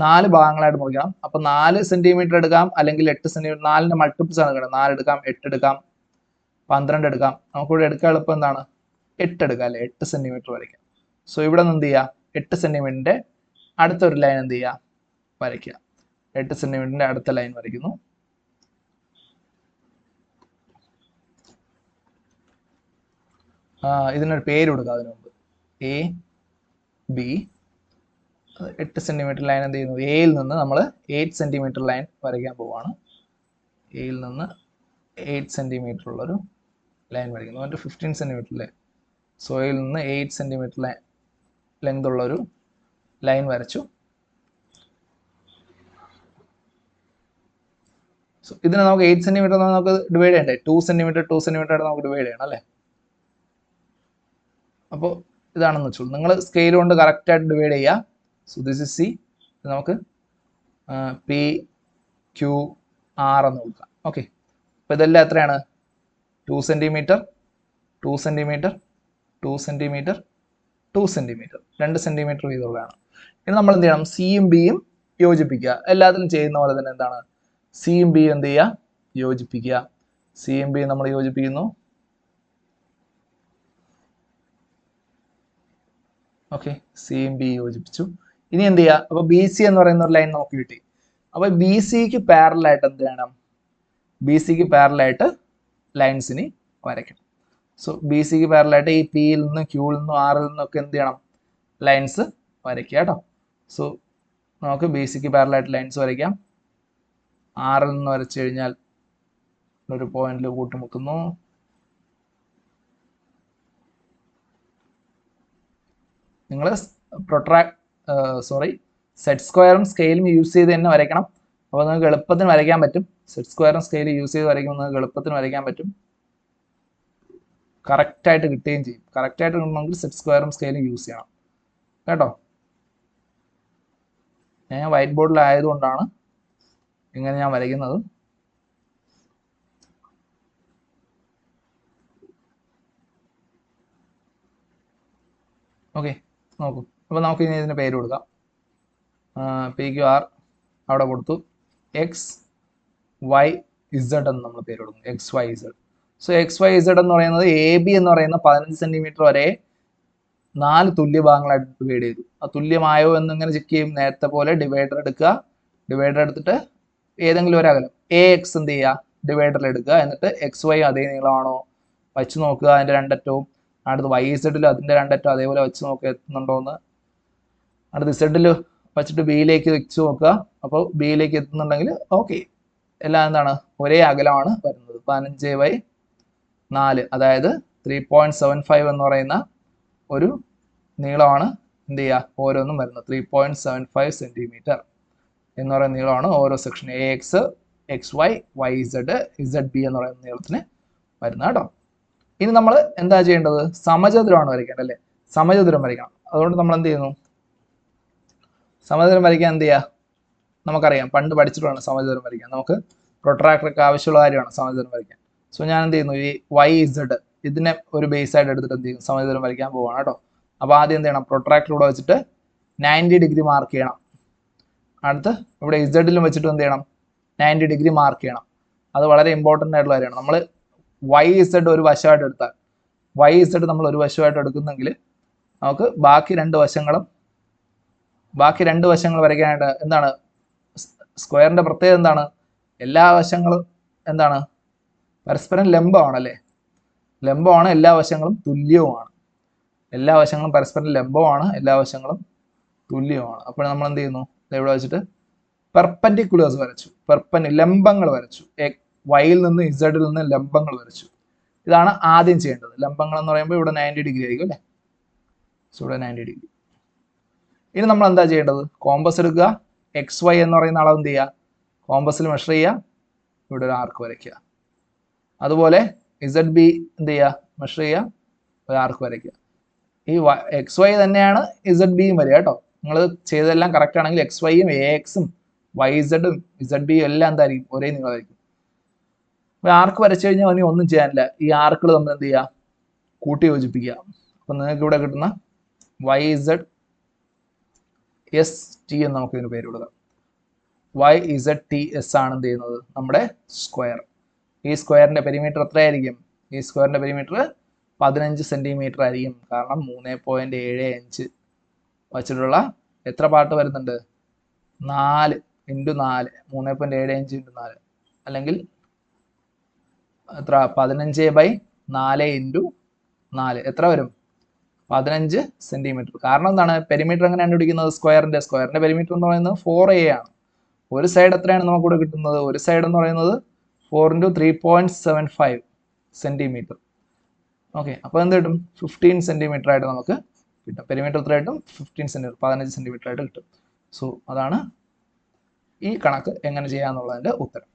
4 ഭാഗങ്ങളായിട്ട് മുറിക്കണം. അപ്പോൾ 4 സെന്റിമീറ്റർ എടുക്കാം, അല്ലെങ്കിൽ 8 സെന്റിമീറ്റർ. 4ന്റെ മൾട്ടിപ്പിൾസ് ആണ് കിട്ടുന്നത്. 4 എടുക്കാം, 8 എടുക്കാം, 12 എടുക്കാം. നമുക്കിവിടെ എടുക്കാൻ എളുപ്പം എന്താണ്? 8 എടുക്കാം അല്ലേ? 8 സെന്റിമീറ്റർ വരയ്ക്കാം. സോ ഇവിടെ നിന്ന് എന്ത് ചെയ്യുക? 8 സെന്റിമീറ്ററിന്റെ അടുത്തൊരു ലൈൻ എന്ത് ചെയ്യുക? വരയ്ക്കുക. 8 സെന്റിമീറ്ററിന്റെ അടുത്ത ലൈൻ വരയ്ക്കുന്നു. ഇതിനൊരു പേര് കൊടുക്കുക അതിനു മുമ്പ്. A B. 8 സെന്റിമീറ്റർ ലൈൻ എന്ത് ചെയ്യുന്നു? എയിൽ നിന്ന് നമ്മൾ 8 സെന്റിമീറ്റർ ലൈൻ വരയ്ക്കാൻ പോവാണ്. എയിൽ നിന്ന് 8 സെന്റിമീറ്റർ ഉള്ളൊരു ലൈൻ വരയ്ക്കുന്നു. അതിൻ്റെ 15 സെന്റിമീറ്റർ അല്ലേ? സോ എയിൽ നിന്ന് 8 സെന്റിമീറ്റർ ലെങ്ത് ഉള്ളൊരു ലൈൻ വരച്ചു. സോ ഇതിനെ നമുക്ക് 8 സെന്റിമീറ്റർ നമുക്ക് ഡിവൈഡ് ചെയ്യണ്ടേ? 2 സെന്റിമീറ്റർ 2 സെന്റിമീറ്റർ ആയിട്ട് നമുക്ക് ഡിവൈഡ് ചെയ്യണം അല്ലേ? അപ്പോൾ ഇതാണെന്ന് വെച്ചോളൂ. നിങ്ങൾ സ്കെയിൽ കൊണ്ട് കറക്റ്റായിട്ട് ഡിവൈഡ് ചെയ്യുക. So this is C. നമുക്ക് പി ക്യു ആർ എന്ന് കൊടുക്കാം. ഓക്കെ, അപ്പോൾ ഇതെല്ലാം എത്രയാണ്? 2 centimetre, 2 centimetre, 2 centimetre, 2 centimetre, 2 centimetre വീതമുള്ളതാണ്. ഇനി നമ്മൾ എന്ത് ചെയ്യണം? സിയും ബിയും യോജിപ്പിക്കുക. എല്ലാത്തിലും ചെയ്യുന്ന പോലെ തന്നെ എന്താണ്? സിയും ബിയും എന്ത് ചെയ്യുക? യോജിപ്പിക്കുക. സിയും ബിയും നമ്മൾ യോജിപ്പിക്കുന്നു. ഓക്കെ, സിയും ബി യോജിപ്പിച്ചു. ഇനി എന്ത് ചെയ്യുക? അപ്പോൾ ബി സി എന്ന് പറയുന്ന ഒരു ലൈൻ നമുക്ക് കിട്ടി. അപ്പോൾ ബി സിക്ക് പാരലായിട്ട് എന്ത് ചെയ്യണം? ബി സിക്ക് പാരലായിട്ട് ലൈൻസിന് വരയ്ക്കണം. സോ ബി സിക്ക് പാരലായിട്ട് ഈ പിയിൽ നിന്ന് ക്യൂവിൽ നിന്നും ആറിൽ നിന്നൊക്കെ എന്ത് ചെയ്യണം? ലൈൻസ് വരയ്ക്കുക കേട്ടോ. സോ നമുക്ക് ബി സിക്ക് പാരലായിട്ട് ലൈൻസ് വരയ്ക്കാം. ആറിൽ നിന്ന് വരച്ചു കഴിഞ്ഞാൽ ഒരു പോയിന്റിൽ കൂട്ടിമുട്ടുന്നു. നിങ്ങൾ സെറ്റ് സ്ക്വയറും സ്കെയിലും യൂസ് ചെയ്ത് തന്നെ വരയ്ക്കണം. അപ്പോൾ നിങ്ങൾക്ക് എളുപ്പത്തിന് വരയ്ക്കാൻ പറ്റും. സെറ്റ് സ്ക്വയറും സ്കെയിലും യൂസ് ചെയ്ത് വരയ്ക്കുമ്പോൾ നിങ്ങൾക്ക് എളുപ്പത്തിന് വരയ്ക്കാൻ പറ്റും. കറക്റ്റായിട്ട് കിട്ടുകയും ചെയ്യും. കറക്റ്റായിട്ട് കിട്ടണമെങ്കിൽ സെറ്റ് സ്ക്വയറും സ്കെയിലും യൂസ് ചെയ്യണം കേട്ടോ. ഞാൻ വൈറ്റ് ബോർഡിലായതുകൊണ്ടാണ് ഇങ്ങനെ ഞാൻ വരയ്ക്കുന്നത്. ഓക്കെ, നോക്കൂ. അപ്പോൾ നമുക്ക് ഇനി ഇതിന് പേര് കൊടുക്കാം. പി ക്യു ആർ അവിടെ കൊടുത്തു. എക്സ് വൈ ഇസഡ് എന്ന് നമ്മൾ പേര് കൊടുക്കും. X Y Z. So X Y Z എന്ന് പറയുന്നത് എ ബി എന്ന് പറയുന്ന 15 സെൻറ്റിമീറ്റർ വരെ 4 തുല്യ ഭാഗങ്ങളായിട്ട് ഡിവൈഡ് ചെയ്തു. ആ തുല്യമായോ എന്നിങ്ങനെ ചെക്ക് ചെയ്യും. നേരത്തെ പോലെ ഡിവൈഡർ എടുക്കുക. ഡിവൈഡർ എടുത്തിട്ട് ഏതെങ്കിലും ഒരു അകലം എ എക്സ് എന്ത് ചെയ്യുക? ഡിവൈഡറിൽ എടുക്കുക. എന്നിട്ട് എക്സ് വൈ അതേ നീളമാണോ വച്ച് നോക്കുക. അതിൻ്റെ രണ്ടറ്റവും. അടുത്ത് വൈ ഇസഡിൽ അതിൻ്റെ രണ്ടറ്റം അതേപോലെ വെച്ച് നോക്കുക എത്തുന്നുണ്ടോ എന്ന്. അടുത്ത് ഇസഡിൽ വച്ചിട്ട് ബിയിലേക്ക് വെച്ച് നോക്കുക. അപ്പോൾ ബിയിലേക്ക് എത്തുന്നുണ്ടെങ്കിൽ ഓക്കെ, എല്ലാം എന്താണ്? ഒരേ അകലമാണ് വരുന്നത്. 15/4 അതായത് 3.75 എന്ന് പറയുന്ന ഒരു നീളമാണ് എന്ത് ചെയ്യുക? ഓരോന്നും വരുന്നത്. 3.75 സെൻറ്റിമീറ്റർ എന്ന് പറയുന്ന നീളമാണ് ഓരോ section A X, X Y, Y Z, Z B എന്ന് പറയുന്ന നീളത്തിന് വരുന്നത് കേട്ടോ. ഇനി നമ്മൾ എന്താ ചെയ്യേണ്ടത്? സമചതുരമാണ് വരയ്ക്കേണ്ടത് അല്ലേ? സമചതുരം വരയ്ക്കണം. അതുകൊണ്ട് നമ്മൾ എന്ത് ചെയ്യുന്നു? സമചതുരം വരയ്ക്കാൻ എന്ത് ചെയ്യുക? നമുക്കറിയാം, പണ്ട് പഠിച്ചിട്ടാണ് സമചതുരം വരയ്ക്കാൻ. നമുക്ക് പ്രൊട്രാക്ടറൊക്കെ ആവശ്യമുള്ള കാര്യമാണ് സമചതുരം വരയ്ക്കാൻ. സോ ഞാൻ എന്ത് ചെയ്യുന്നു? ഈ വൈ ഇസഡ് ഇതിനെ ഒരു ബേസ് ആയിട്ട് എടുത്തിട്ട് എന്ത് ചെയ്യും? സമചതുരം വരയ്ക്കാൻ പോവാണ് കേട്ടോ. അപ്പോൾ ആദ്യം എന്ത് ചെയ്യണം? പ്രൊട്രാക്ടർ വെച്ചിട്ട് 90 ഡിഗ്രി മാർക്ക് ചെയ്യണം. അടുത്ത് ഇവിടെ ഇസഡിലും വെച്ചിട്ട് എന്ത് ചെയ്യണം? 90 ഡിഗ്രി മാർക്ക് ചെയ്യണം. അത് വളരെ ഇമ്പോർട്ടൻ്റ് ആയിട്ടുള്ള കാര്യമാണ്. നമ്മൾ വൈ ഇസഡ് ഒരു വശമായിട്ട് എടുത്താൽ, വൈ ഇസഡ് നമ്മൾ ഒരു വശമായിട്ട് എടുക്കുന്നെങ്കിൽ നമുക്ക് ബാക്കി രണ്ട് വശങ്ങൾ വരയ്ക്കാനായിട്ട് എന്താണ്? സ്ക്വയറിൻ്റെ പ്രത്യേകത എന്താണ്? എല്ലാ വശങ്ങളും എന്താണ്? പരസ്പരം ലംബമാണല്ലേ? ലംബമാണ്. എല്ലാ വശങ്ങളും തുല്യവുമാണ്. എല്ലാ വശങ്ങളും പരസ്പരം ലംബമാണ്. എല്ലാ വശങ്ങളും തുല്യമാണ്. അപ്പോൾ നമ്മൾ എന്ത് ചെയ്യുന്നു? ഇവിടെ വെച്ചിട്ട് പെർപെൻഡിക്കുലേഴ്സ് വരച്ചു. ലംബങ്ങൾ വരച്ചു. വൈയിൽ നിന്ന് ഇസഡിൽ നിന്ന് ലംബങ്ങൾ വരച്ചു. ഇതാണ് ആദ്യം ചെയ്യേണ്ടത്. ലംബങ്ങൾ എന്ന് പറയുമ്പോൾ ഇവിടെ 90 ഡിഗ്രി ആയിരിക്കും അല്ലേ? സോ ഇവിടെ 90 ഡിഗ്രി. ഇനി നമ്മൾ എന്താ ചെയ്യേണ്ടത്? കോമ്പസ് എടുക്കുക. എക്സ് വൈ എന്ന് പറയുന്ന അളവ് എന്ത് ചെയ്യുക? കോമ്പസിൽ മെഷർ ചെയ്യുക. ഇവിടെ ഒരു ആർക്ക് വരയ്ക്കുക. അതുപോലെ ഇസഡ് ബി എന്ത് ചെയ്യുക? മെഷർ ചെയ്യുക. ഒരു ആർക്ക് വരയ്ക്കുക. ഈ എക്സ് വൈ തന്നെയാണ് ഇസഡ് ബിയും വരിക കേട്ടോ. നിങ്ങൾ ചെയ്തതെല്ലാം കറക്റ്റ് ആണെങ്കിൽ എക്സ് വൈയും എ എക്സും വൈ ഇസഡും ഇസഡ് ബിയും എല്ലാം എന്തായിരിക്കും? ഒരേ നീളമായിരിക്കും. ആർക്ക് വരച്ചു കഴിഞ്ഞാൽ ഇനി ഒന്നും ചെയ്യാനില്ല. ഈ ആർക്കുകൾ നമ്മൾ എന്ത് ചെയ്യുക? കൂട്ടി യോജിപ്പിക്കുക. അപ്പം നിങ്ങൾക്ക് ഇവിടെ കിട്ടുന്ന വൈ ഇസഡ് എസ് ടി എന്ന് നമുക്ക് ഇതിന് പേര് കൊടുക്കാം. വൈ ഇസഡ് ടി എസ് ആണ് എന്ത് ചെയ്യുന്നത്? നമ്മുടെ സ്ക്വയർ. ഈ സ്ക്വയറിൻ്റെ പെരിമീറ്റർ എത്രയായിരിക്കും? ഈ സ്ക്വയറിൻ്റെ പെരിമീറ്റർ 15 സെൻറ്റിമീറ്റർ ആയിരിക്കും. കാരണം 3.75 വച്ചിട്ടുള്ള എത്ര പാർട്ട് വരുന്നുണ്ട്? 4 × 4 3.75 × 4 അല്ലെങ്കിൽ എത്ര? 15/4 × 4 എത്ര വരും? 15 സെൻറ്റിമീറ്റർ. കാരണം എന്താണ്? പെരിമീറ്റർ എങ്ങനെ കണ്ടുപിടിക്കുന്നത്? സ്ക്വയറിൻ്റെ പെരിമീറ്റർ എന്ന് പറയുന്നത് 4a ആണ്. ഒരു സൈഡ് എത്രയാണ് നമുക്കിവിടെ കിട്ടുന്നത്? ഒരു സൈഡ് എന്ന് പറയുന്നത് 4 × 3.75 സെൻറ്റിമീറ്റർ. ഓക്കെ, അപ്പോൾ എന്ത് കിട്ടും? 15 സെൻറ്റിമീറ്റർ ആയിട്ട് നമുക്ക് കിട്ടും. പെരിമീറ്റർ എത്ര കിട്ടും? 15 സെൻറ്റിമീറ്റർ, 15 സെൻറ്റിമീറ്റർ ആയിട്ട് കിട്ടും. സോ അതാണ് ഈ കണക്ക് എങ്ങനെ ചെയ്യാന്നുള്ളതിൻ്റെ ഉത്തരം.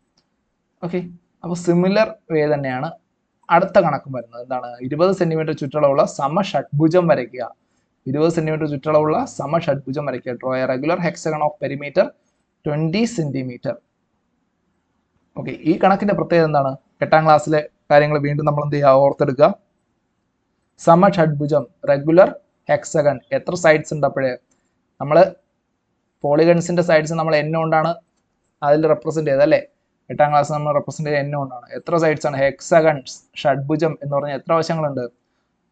ഓക്കെ, അപ്പോൾ സിമിലർ വേ തന്നെയാണ് അടുത്ത കണക്കും വരുന്നത്. എന്താണ്? 20 സെൻറ്റിമീറ്റർ ചുറ്റളവുള്ള സമഷഡ്ഭുജം വരയ്ക്കുക. 20 സെൻറ്റിമീറ്റർ ചുറ്റളവുള്ള സമഷഡ്ഭുജം വരയ്ക്കുക. Draw A regular hexagon of perimeter 20 centimetre. Okay, ഈ കണക്കിന്റെ പ്രത്യേകത എന്താണ്? 8ാം ക്ലാസ്സിലെ കാര്യങ്ങൾ വീണ്ടും നമ്മൾ എന്ത് ചെയ്യുക, ഓർത്തെടുക്കുക. സമഷഡ്ഭുജം, റെഗുലർ ഹെക്സഗൺ, എത്ര സൈഡ്സ് ഉണ്ട്? അപ്പോഴേ നമ്മൾ പോളിഗൺസിന്റെ സൈഡ്സ് നമ്മൾ n കൊണ്ടാണ് അതിൽ റെപ്രസെന്റ് ചെയ്തത് അല്ലേ? 8ാം ക്ലാസ് നമ്മൾ റെപ്രസെന്റ് ചെയ്ത് n കൊണ്ടാണ്. എത്ര സൈഡ്സ് ആണ്? ഹെക്സഗൺസ്, ഷഡ്ഭുജം എന്ന് പറഞ്ഞാൽ എത്ര വശങ്ങളുണ്ട്?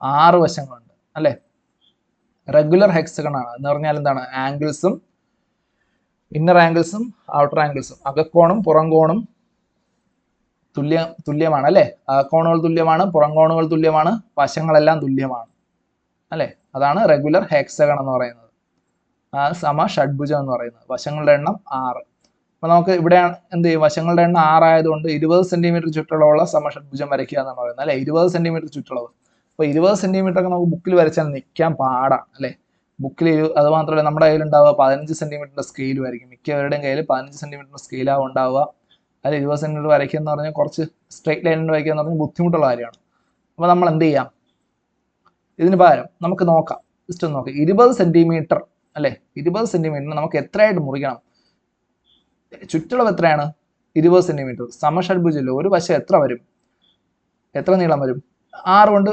6 വശങ്ങളുണ്ട് അല്ലേ? റെഗുലർ ഹെക്സഗൺ ആണ് എന്ന് പറഞ്ഞാൽ എന്താണ്? ആംഗിൾസും ഇന്നർ ആംഗിൾസും ഔട്ടർ ആംഗിൾസും, അകക്കോണും പുറംകോണും തുല്യമാണ് അല്ലേ? അകക്കോണുകൾ തുല്യമാണ്, പുറംകോണുകൾ തുല്യമാണ്, വശങ്ങളെല്ലാം തുല്യമാണ് അല്ലേ? അതാണ് റെഗുലർ ഹെക്സഗൺ എന്ന് പറയുന്നത്. സമ ഷഡ്ഭുജം എന്ന് പറയുന്നത്. വശങ്ങളുടെ എണ്ണം 6. അപ്പൊ നമുക്ക് ഇവിടെ എന്ത് ചെയ്യും? വശങ്ങളുടെ എണ്ണം 6 ആയതുകൊണ്ട് 20 സെന്റിമീറ്റർ ചുറ്റളവുള്ള സമഷഡ്ഭുജം വരയ്ക്കുക എന്നാണ് പറയുന്നത് അല്ലെ? 20 സെന്റിമീറ്റർ ചുറ്റളവ്. അപ്പൊ 20 സെന്റിമീറ്റർ ഒക്കെ നമുക്ക് ബുക്കിൽ വരച്ചാൽ നിൽക്കാൻ പാടാണ് അല്ലെ? ബുക്കിൽ അത് മാത്രമല്ല നമ്മുടെ കയ്യിൽ ഉണ്ടാവുക 15 സെന്റിമീറ്ററിന്റെ സ്കെയിലും ആയിരിക്കും. മിക്കവരുടെയും കയ്യിൽ 15 സെന്റിമീറ്ററിന്റെ സ്കെയിലാവും ഉണ്ടാവുക. അതിൽ 20 സെന്റിമീറ്റർ വരയ്ക്കുക എന്ന് പറഞ്ഞാൽ കുറച്ച് സ്ട്രൈറ്റ് ലൈനിൽ വരയ്ക്കുക എന്ന് പറഞ്ഞാൽ ബുദ്ധിമുട്ടുള്ള കാര്യമാണ്. അപ്പൊ നമ്മൾ എന്ത് ചെയ്യാം? ഇതിന് പകരം നമുക്ക് നോക്കാം, ജസ്റ്റ് ഒന്ന് നോക്കാം. 20 സെന്റിമീറ്റർ അല്ലെ? 20 സെന്റിമീറ്ററിന് നമുക്ക് എത്രയായിട്ട് മുറിക്കണം? ചുറ്റളവ് എത്രയാണ്? 20 സെന്റിമീറ്റർ. സമഷഡ്ഭുജമല്ലോ, ഒരു വശം എത്ര വരും? എത്ര നീളം വരും? 6 കൊണ്ട്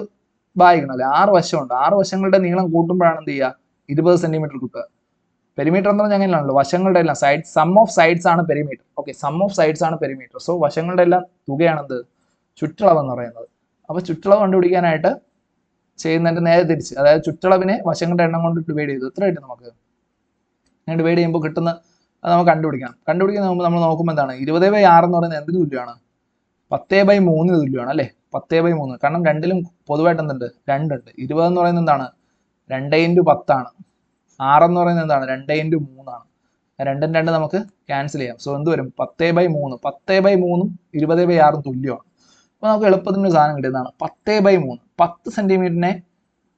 ഭാഗിക്കണം അല്ലെ? 6 വശമുണ്ട്. 6 വശങ്ങളുടെ നീളം കൂട്ടുമ്പോഴാണ് എന്ത് ചെയ്യുക? 20 സെന്റിമീറ്റർ കിട്ടുക. പെരിമീറ്റർ എന്ന് പറഞ്ഞാൽ അങ്ങനെയാണല്ലോ, വശങ്ങളുടെ എല്ലാം സൈഡ് സം ഓഫ് സൈഡ്സ് ആണ് perimeter. Okay, sum of sides ആണ് പെരിമീറ്റർ. സോ വശങ്ങളുടെ എല്ലാം തുകയാണെന്ത്? ചുറ്റളവ് എന്ന് പറയുന്നത്. അപ്പൊ ചുറ്റളവ് കണ്ടുപിടിക്കാനായിട്ട് ചെയ്യുന്നതിന്റെ നേരെ തിരിച്ച്, അതായത് ചുറ്റളവിനെ വശങ്ങളുടെ എണ്ണം കൊണ്ട് ഡിവൈഡ് ചെയ്തു. എത്ര കിട്ടും നമുക്ക്? ഞാൻ ഡിവൈഡ് ചെയ്യുമ്പോൾ കിട്ടുന്ന അത് നമുക്ക് കണ്ടുപിടിക്കാം. കണ്ടുപിടിക്കുന്ന മുമ്പ് നമ്മൾ നോക്കുമ്പോൾ എന്താണ്? 20/6 എന്ന് പറയുന്നത് എന്തിനു തുല്യമാണ്? 10/3 തുല്യമാണ് അല്ലേ? 10/3. കാരണം രണ്ടിലും പൊതുവായിട്ട് എന്തുണ്ട്? 2 ഉണ്ട്. 20 എന്ന് പറയുന്നത് എന്താണ്? 2 × 10 ആണ്. 6 എന്ന് പറയുന്നത് എന്താണ്? 2 × 3 ആണ്. 2 × 2 നമുക്ക് ക്യാൻസൽ ചെയ്യാം. സോ എന്ത് വരും? 10/3. 10/3 20/6 തുല്യമാണ്. അപ്പൊ നമുക്ക് എളുപ്പത്തിന് ഒരു സാധനം കിട്ടിയതാണ് 10/3. 10 സെന്റിമീറ്ററിനെ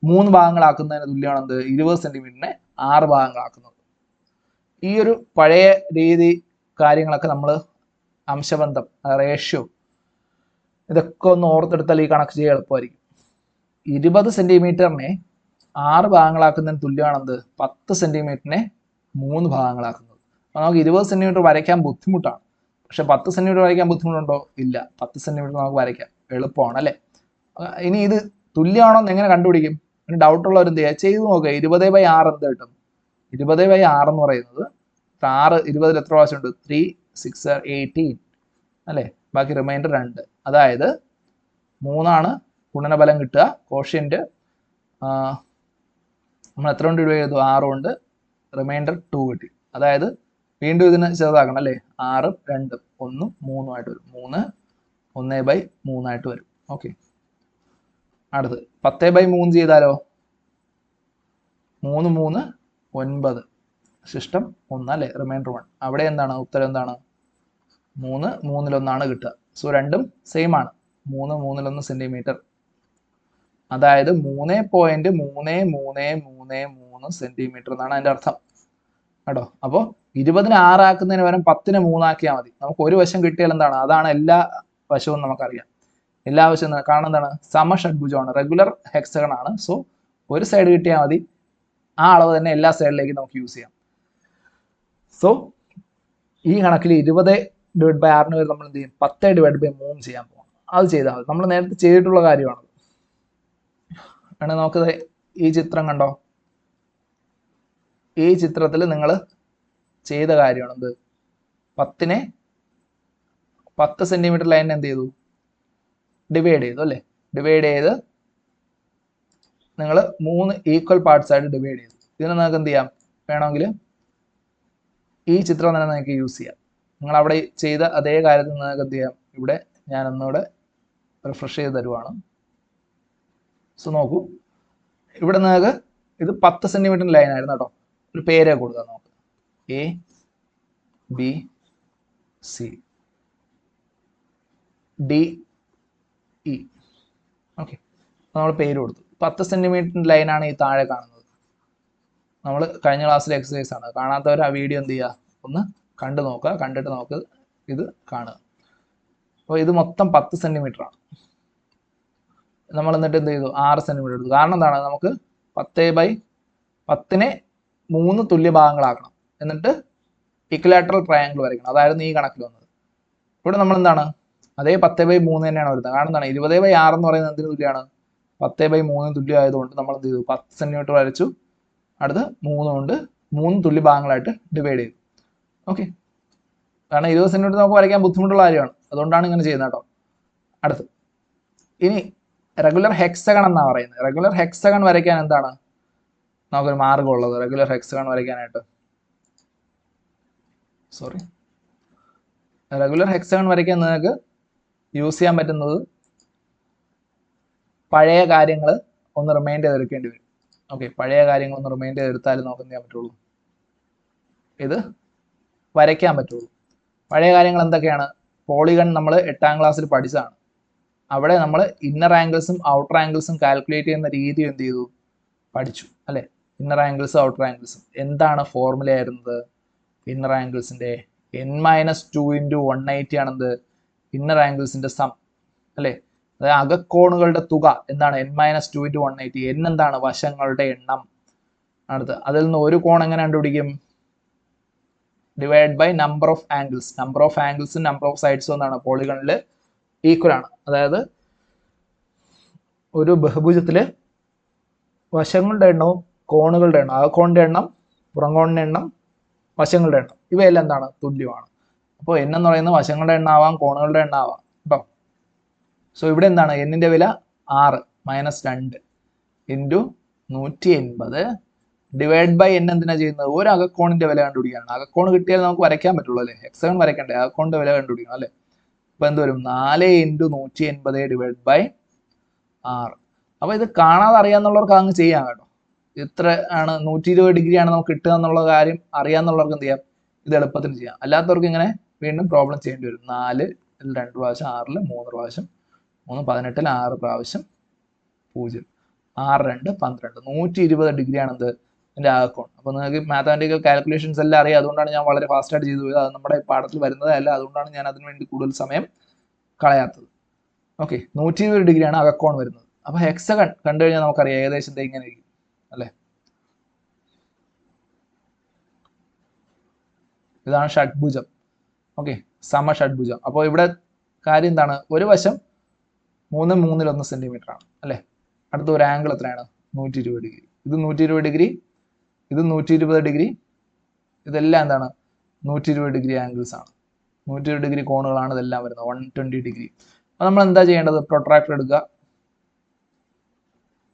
3 ഭാഗങ്ങളാക്കുന്നതിന് തുല്യമാണ് എന്ത്? 20 സെന്റിമീറ്ററിനെ 6 ഭാഗങ്ങളാക്കുന്നത്. ഈ ഒരു പഴയ രീതി കാര്യങ്ങളൊക്കെ നമ്മൾ അംശബന്ധം, റേഷ്യോ, ഇതൊക്കെ ഒന്ന് ഓർത്തെടുത്താൽ ഈ കണക്ക് ചെയ്യാൻ എളുപ്പമായിരിക്കും. 20 സെന്റിമീറ്ററിനെ 6 ഭാഗങ്ങളാക്കുന്നതിന് തുല്യമാണെന്ത്? 10 സെന്റിമീറ്ററിനെ 3 ഭാഗങ്ങളാക്കുന്നത്. അപ്പൊ നമുക്ക് 20 സെന്റിമീറ്റർ വരയ്ക്കാൻ ബുദ്ധിമുട്ടാണ്. പക്ഷെ 10 സെന്റിമീറ്റർ വരയ്ക്കാൻ ബുദ്ധിമുട്ടുണ്ടോ? ഇല്ല. 10 സെന്റിമീറ്റർ നമുക്ക് വരയ്ക്കാം, എളുപ്പമാണ് അല്ലേ? ഇനി ഇത് തുല്യമാണോ എന്ന് എങ്ങനെ കണ്ടുപിടിക്കും? ഡൗട്ട് ഉള്ളവർ എന്ത് ചെയ്യുക? ചെയ്ത് നോക്കുക. 20/6 എന്ത് കിട്ടും? 20/6 എന്ന് പറയുന്നത് 6 20 എത്ര പ്രാവശ്യമുണ്ട്? 3 6 18 അല്ലേ? ബാക്കി റിമൈൻഡർ 2. അതായത് 3 ഗുണനഫലം കിട്ടുക. കോഷ്യന്റ് നമ്മൾ എത്ര കൊണ്ട് ഡിവൈഡ് ചെയ്തു? 6 കൊണ്ട്. റിമൈൻഡർ 2 കിട്ടി. അതായത് വീണ്ടും ഇതിനെ ചെറുതാക്കണം അല്ലേ? 6 2 1 3 ആയിട്ട് വരും. 3 1/3 ആയിട്ട് വരും. ഓക്കെ, അടുത്ത് 10/3 ചെയ്താലോ? 3 3 9. ശിഷ്ടം 1 അല്ലേ? റിമൈൻഡർ 1. അവിടെ എന്താണ് ഉത്തരം? എന്താണ്? 3 3/1 കിട്ടുക. സോ രണ്ടും സെയിം ആണ്. 3 3/1 സെന്റിമീറ്റർ. അതായത് 3.3333 സെന്റിമീറ്റർ എന്നാണ് അതിന്റെ അർത്ഥം കേട്ടോ. അപ്പോൾ 20-നെ 6 ആക്കുന്നതിന് പകരം 10-നെ 3 ആക്കിയാൽ മതി. നമുക്ക് ഒരു വശം കിട്ടിയാൽ എന്താണ്? അതാണ് എല്ലാ വശവും നമുക്കറിയാം. എല്ലാ വശവും കാരണം എന്താണ്? സമഷഡ്ഭുജമാണ്, റെഗുലർ ഹെക്സഗൺ ആണ്. സോ ഒരു സൈഡ് കിട്ടിയാൽ മതി. ആ അളവ് തന്നെ എല്ലാ സൈഡിലേക്കും നമുക്ക് യൂസ് ചെയ്യാം. സോ ഈ കണക്കിൽ 20/6 വരെ നമ്മൾ എന്ത് ചെയ്യും? 10/3 ചെയ്യാൻ പോകാം. അത് ചെയ്താൽ മതി. നമ്മൾ നേരത്തെ ചെയ്തിട്ടുള്ള കാര്യമാണ്. നമുക്ക് ഈ ചിത്രം കണ്ടോ? ഈ ചിത്രത്തിൽ നിങ്ങൾ ചെയ്ത കാര്യമാണ് എന്ത്? 10-നെ 10 സെന്റിമീറ്റർ ലൈൻ എന്ത് ചെയ്തു? ഡിവൈഡ് ചെയ്തു അല്ലേ? ഡിവൈഡ് ചെയ്ത് നിങ്ങൾ 3 ഈക്വൽ പാർട്സ് ആയിട്ട് ഡിവൈഡ് ചെയ്തു. ഇതിനെ നിങ്ങൾക്ക് എന്ത് ചെയ്യാം? വേണമെങ്കിൽ ഈ ചിത്രം തന്നെ നിങ്ങൾക്ക് യൂസ് ചെയ്യാം. നിങ്ങൾ അവിടെ ചെയ്ത അതേ കാര്യത്തിൽ നിങ്ങൾക്ക് എന്ത് ചെയ്യാം? ഇവിടെ ഞാൻ ഒന്നുകൂടെ റിഫ്രഷ് ചെയ്ത് തരുവാണ്. സോ നോക്കൂ, ഇവിടെ നിങ്ങൾക്ക് ഇത് 10 സെന്റിമീറ്റർ ലൈൻ ആയിരുന്നു കേട്ടോ. ഒരു പേരെ കൊടുക്കാം നമുക്ക്. A B C D E. Okay, നമ്മൾ പേര് കൊടുത്തു. 10 സെന്റിമീറ്റർ ലൈനാണ് ഈ താഴെ കാണുന്നത്. നമ്മൾ കഴിഞ്ഞ ക്ലാസ്സിലെ എക്സസൈസ് ആണ്. കാണാത്തവർ ആ വീഡിയോ എന്ത് ചെയ്യുക? ഒന്ന് കണ്ടു നോക്കുക. കണ്ടിട്ട് നമുക്ക് ഇത് കാണുക. അപ്പോൾ ഇത് മൊത്തം 10 സെന്റിമീറ്റർ ആണ്. നമ്മൾ എന്നിട്ട് എന്ത് ചെയ്തു? 6 സെന്റിമീറ്റർ എടുത്തു. കാരണം എന്താണ്? നമുക്ക് 10/10-നെ 3 തുല്യ ഭാഗങ്ങളാക്കണം. എന്നിട്ട് ഇക്വലാറ്ററൽ ട്രയാങ്കിൾ വരയ്ക്കണം. അതായിരുന്നു ഈ കണക്കിൽ വന്നത്. ഇവിടെ നമ്മൾ എന്താണ് അതേ 10/3 തന്നെയാണ് വരുന്നത്. കാരണം എന്താണ് 20/6 എന്ന് പറയുന്നത് എന്തിനു തുല്യമാണ്? 10/3 തുല്യമായതുകൊണ്ട് നമ്മൾ എന്ത് ചെയ്തു? 10 സെന്റിമീറ്റർ വരച്ചു. അടുത്ത് 3 കൊണ്ട് 3 തുല്യ ഭാഗങ്ങളായിട്ട് ഡിവൈഡ് ചെയ്തു. ഓക്കെ, കാരണം 20 സെന്റിമീറ്റർ നമുക്ക് വരയ്ക്കാൻ ബുദ്ധിമുട്ടുള്ള കാര്യമാണ്, അതുകൊണ്ടാണ് ഇങ്ങനെ ചെയ്യുന്നത് കേട്ടോ. അടുത്ത് ഇനി റെഗുലർ ഹെക്സഗൺ എന്നാണ് പറയുന്നത്. റെഗുലർ ഹെക്സഗൺ വരയ്ക്കാൻ എന്താണ് നമുക്കൊരു മാർഗമുള്ളത്? റെഗുലർ ഹെക്സഗൺ വരയ്ക്കാനായിട്ട് റെഗുലർ ഹെക്സഗൺ വരയ്ക്കാൻ നിങ്ങൾക്ക് യൂസ് ചെയ്യാൻ പറ്റുന്നത് പഴയ കാര്യങ്ങൾ ഒന്ന് റിമൈൻഡ് ചെയ്തെടുക്കേണ്ടി വരും. ഓക്കെ, പഴയ കാര്യങ്ങൾ ഒന്ന് റിമൈൻഡ് ചെയ്തെടുത്താലും നമുക്ക് എന്ത് ചെയ്യാൻ പറ്റുള്ളൂ? ഇത് വരയ്ക്കാൻ പറ്റുള്ളൂ. പഴയ കാര്യങ്ങൾ എന്തൊക്കെയാണ്? പോളിഗൺ നമ്മൾ 8ാം ക്ലാസ്സിൽ പഠിച്ചതാണ്. അവിടെ നമ്മൾ ഇന്നർ ആംഗിൾസും ഔട്ടർ ആംഗിൾസും കാൽക്കുലേറ്റ് ചെയ്യുന്ന രീതി എന്ത് ചെയ്തു? പഠിച്ചു അല്ലെ? ഇന്നർ ആംഗിൾസും ഔട്ടർ ആംഗിൾസും എന്താണ് ഫോർമുല ആയിരുന്നത്? ഇന്നർ ആംഗിൾസിന്റെ n-2 × 180 ആണെന്ത്? ഇന്നർ ആംഗിൾസിന്റെ സം അല്ലെ? അതായത് അകക്കോണുകളുടെ തുക എന്താണ്? n-2 × 180. n എന്താണ്? വശങ്ങളുടെ എണ്ണം. അടുത്ത് അതിൽ നിന്ന് ഒരു കോൺ എങ്ങനെ കണ്ടുപിടിക്കും? Divide by number of angles. Number of ആംഗിൾസും നമ്പർ ഓഫ് സൈഡ്സും എന്താണ്? പോളിഗണിൽ ഈക്വൽ ആണ്. അതായത് ഒരു ബഹുഭുജത്തില് വശങ്ങളുടെ എണ്ണവും കോണുകളുടെ എണ്ണം, അകക്കോണിന്റെ എണ്ണം, പുറംകോണിന്റെ എണ്ണം, വശങ്ങളുടെ എണ്ണം ഇവയെല്ലാം എന്താണ്? തുല്യമാണ്. അപ്പോൾ n എന്ന് പറയുന്നത് വശങ്ങളുടെ എണ്ണം ആവാം, കോണുകളുടെ എണ്ണം ആവാം കേട്ടോ. സോ ഇവിടെ എന്താണ്? n-ന്റെ വില 6 -2 ഇൻറ്റു 180 ഡിവൈഡ് ബൈ n എന്തിനാ ചെയ്യുന്നത്? ഒരു അകക്കോണിന്റെ വില കണ്ടുപിടിക്കാനാണ്. അകക്കോണ് കിട്ടിയാൽ നമുക്ക് വരയ്ക്കാൻ പറ്റുള്ളൂ അല്ലേ? ഹെക്സഗൺ വരയ്ക്കണ്ടേ? അകക്കോണിന്റെ വില കണ്ടുപിടിക്കണം അല്ലേ? അപ്പൊ എന്ത് വരും? 4 × 180 ഡിവൈഡ് ബൈ 6. അപ്പൊ ഇത് കാണാതെ അറിയാന്നുള്ളവർക്ക് അങ്ങ് ചെയ്യാം കേട്ടോ. ഇത്ര ആണ് 120 ഡിഗ്രി ആണ് നമുക്ക് കിട്ടുക എന്നുള്ള കാര്യം അറിയാന്നുള്ളവർക്ക് എന്ത് ചെയ്യാം? ഇത് എളുപ്പത്തിൽ ചെയ്യാം. അല്ലാത്തവർക്ക് ഇങ്ങനെ വീണ്ടും പ്രോബ്ലം ചെയ്യേണ്ടി വരും. 4 ൽ 2 പ്രാവശ്യം, 6 ൽ 3 പ്രാവശ്യം, 3 18 ൽ 6 പ്രാവശ്യം 0, 6 2 12, 120 ഡിഗ്രി ആണെന്ത്? ഇതിന്റെ അകക്കോൺ. അപ്പൊ നിങ്ങൾക്ക് മാത്തമാറ്റിക്കൽ കാൽക്കുലേഷൻസ് എല്ലാം അറിയാം. അതുകൊണ്ടാണ് ഞാൻ വളരെ ഫാസ്റ്റ് ആയിട്ട് ചെയ്തു പോയത്. അത് നമ്മുടെ പാഠത്തിൽ വരുന്നതല്ല, അതുകൊണ്ടാണ് ഞാൻ അതിനു വേണ്ടി കൂടുതൽ സമയം കളയാത്തത്. ഓക്കെ, 120 ഡിഗ്രിയാണ് അകക്കോൺ വരുന്നത്. അപ്പൊ ഹെക്സഗൺ കണ്ടു കഴിഞ്ഞാൽ നമുക്കറിയാം ഏകദേശം ഇങ്ങനെ ഇരിക്കും അല്ലെ? ഇതാണ് ഷഡ്ഭുജം. ഓക്കെ, സമഷഡ്ഭുജം. അപ്പോൾ ഇവിടെ കാര്യം എന്താണ്? ഒരു വശം 3 3/1 സെന്റിമീറ്റർ ആണ് അല്ലെ? അടുത്ത ഒരു ആംഗിൾ എത്രയാണ്? 120 ഡിഗ്രി. ഇത് 120 ഡിഗ്രി, ഇത് 120 ഡിഗ്രി, ഇതെല്ലാം എന്താണ്? 120 ഡിഗ്രി ആംഗിൾസ് ആണ്. 120 ഡിഗ്രി കോണുകളാണ് ഇതെല്ലാം വരുന്നത്. 120 ഡിഗ്രി. അപ്പൊ നമ്മൾ എന്താ ചെയ്യേണ്ടത്? പ്രൊട്രാക്ടർ എടുക്കുക.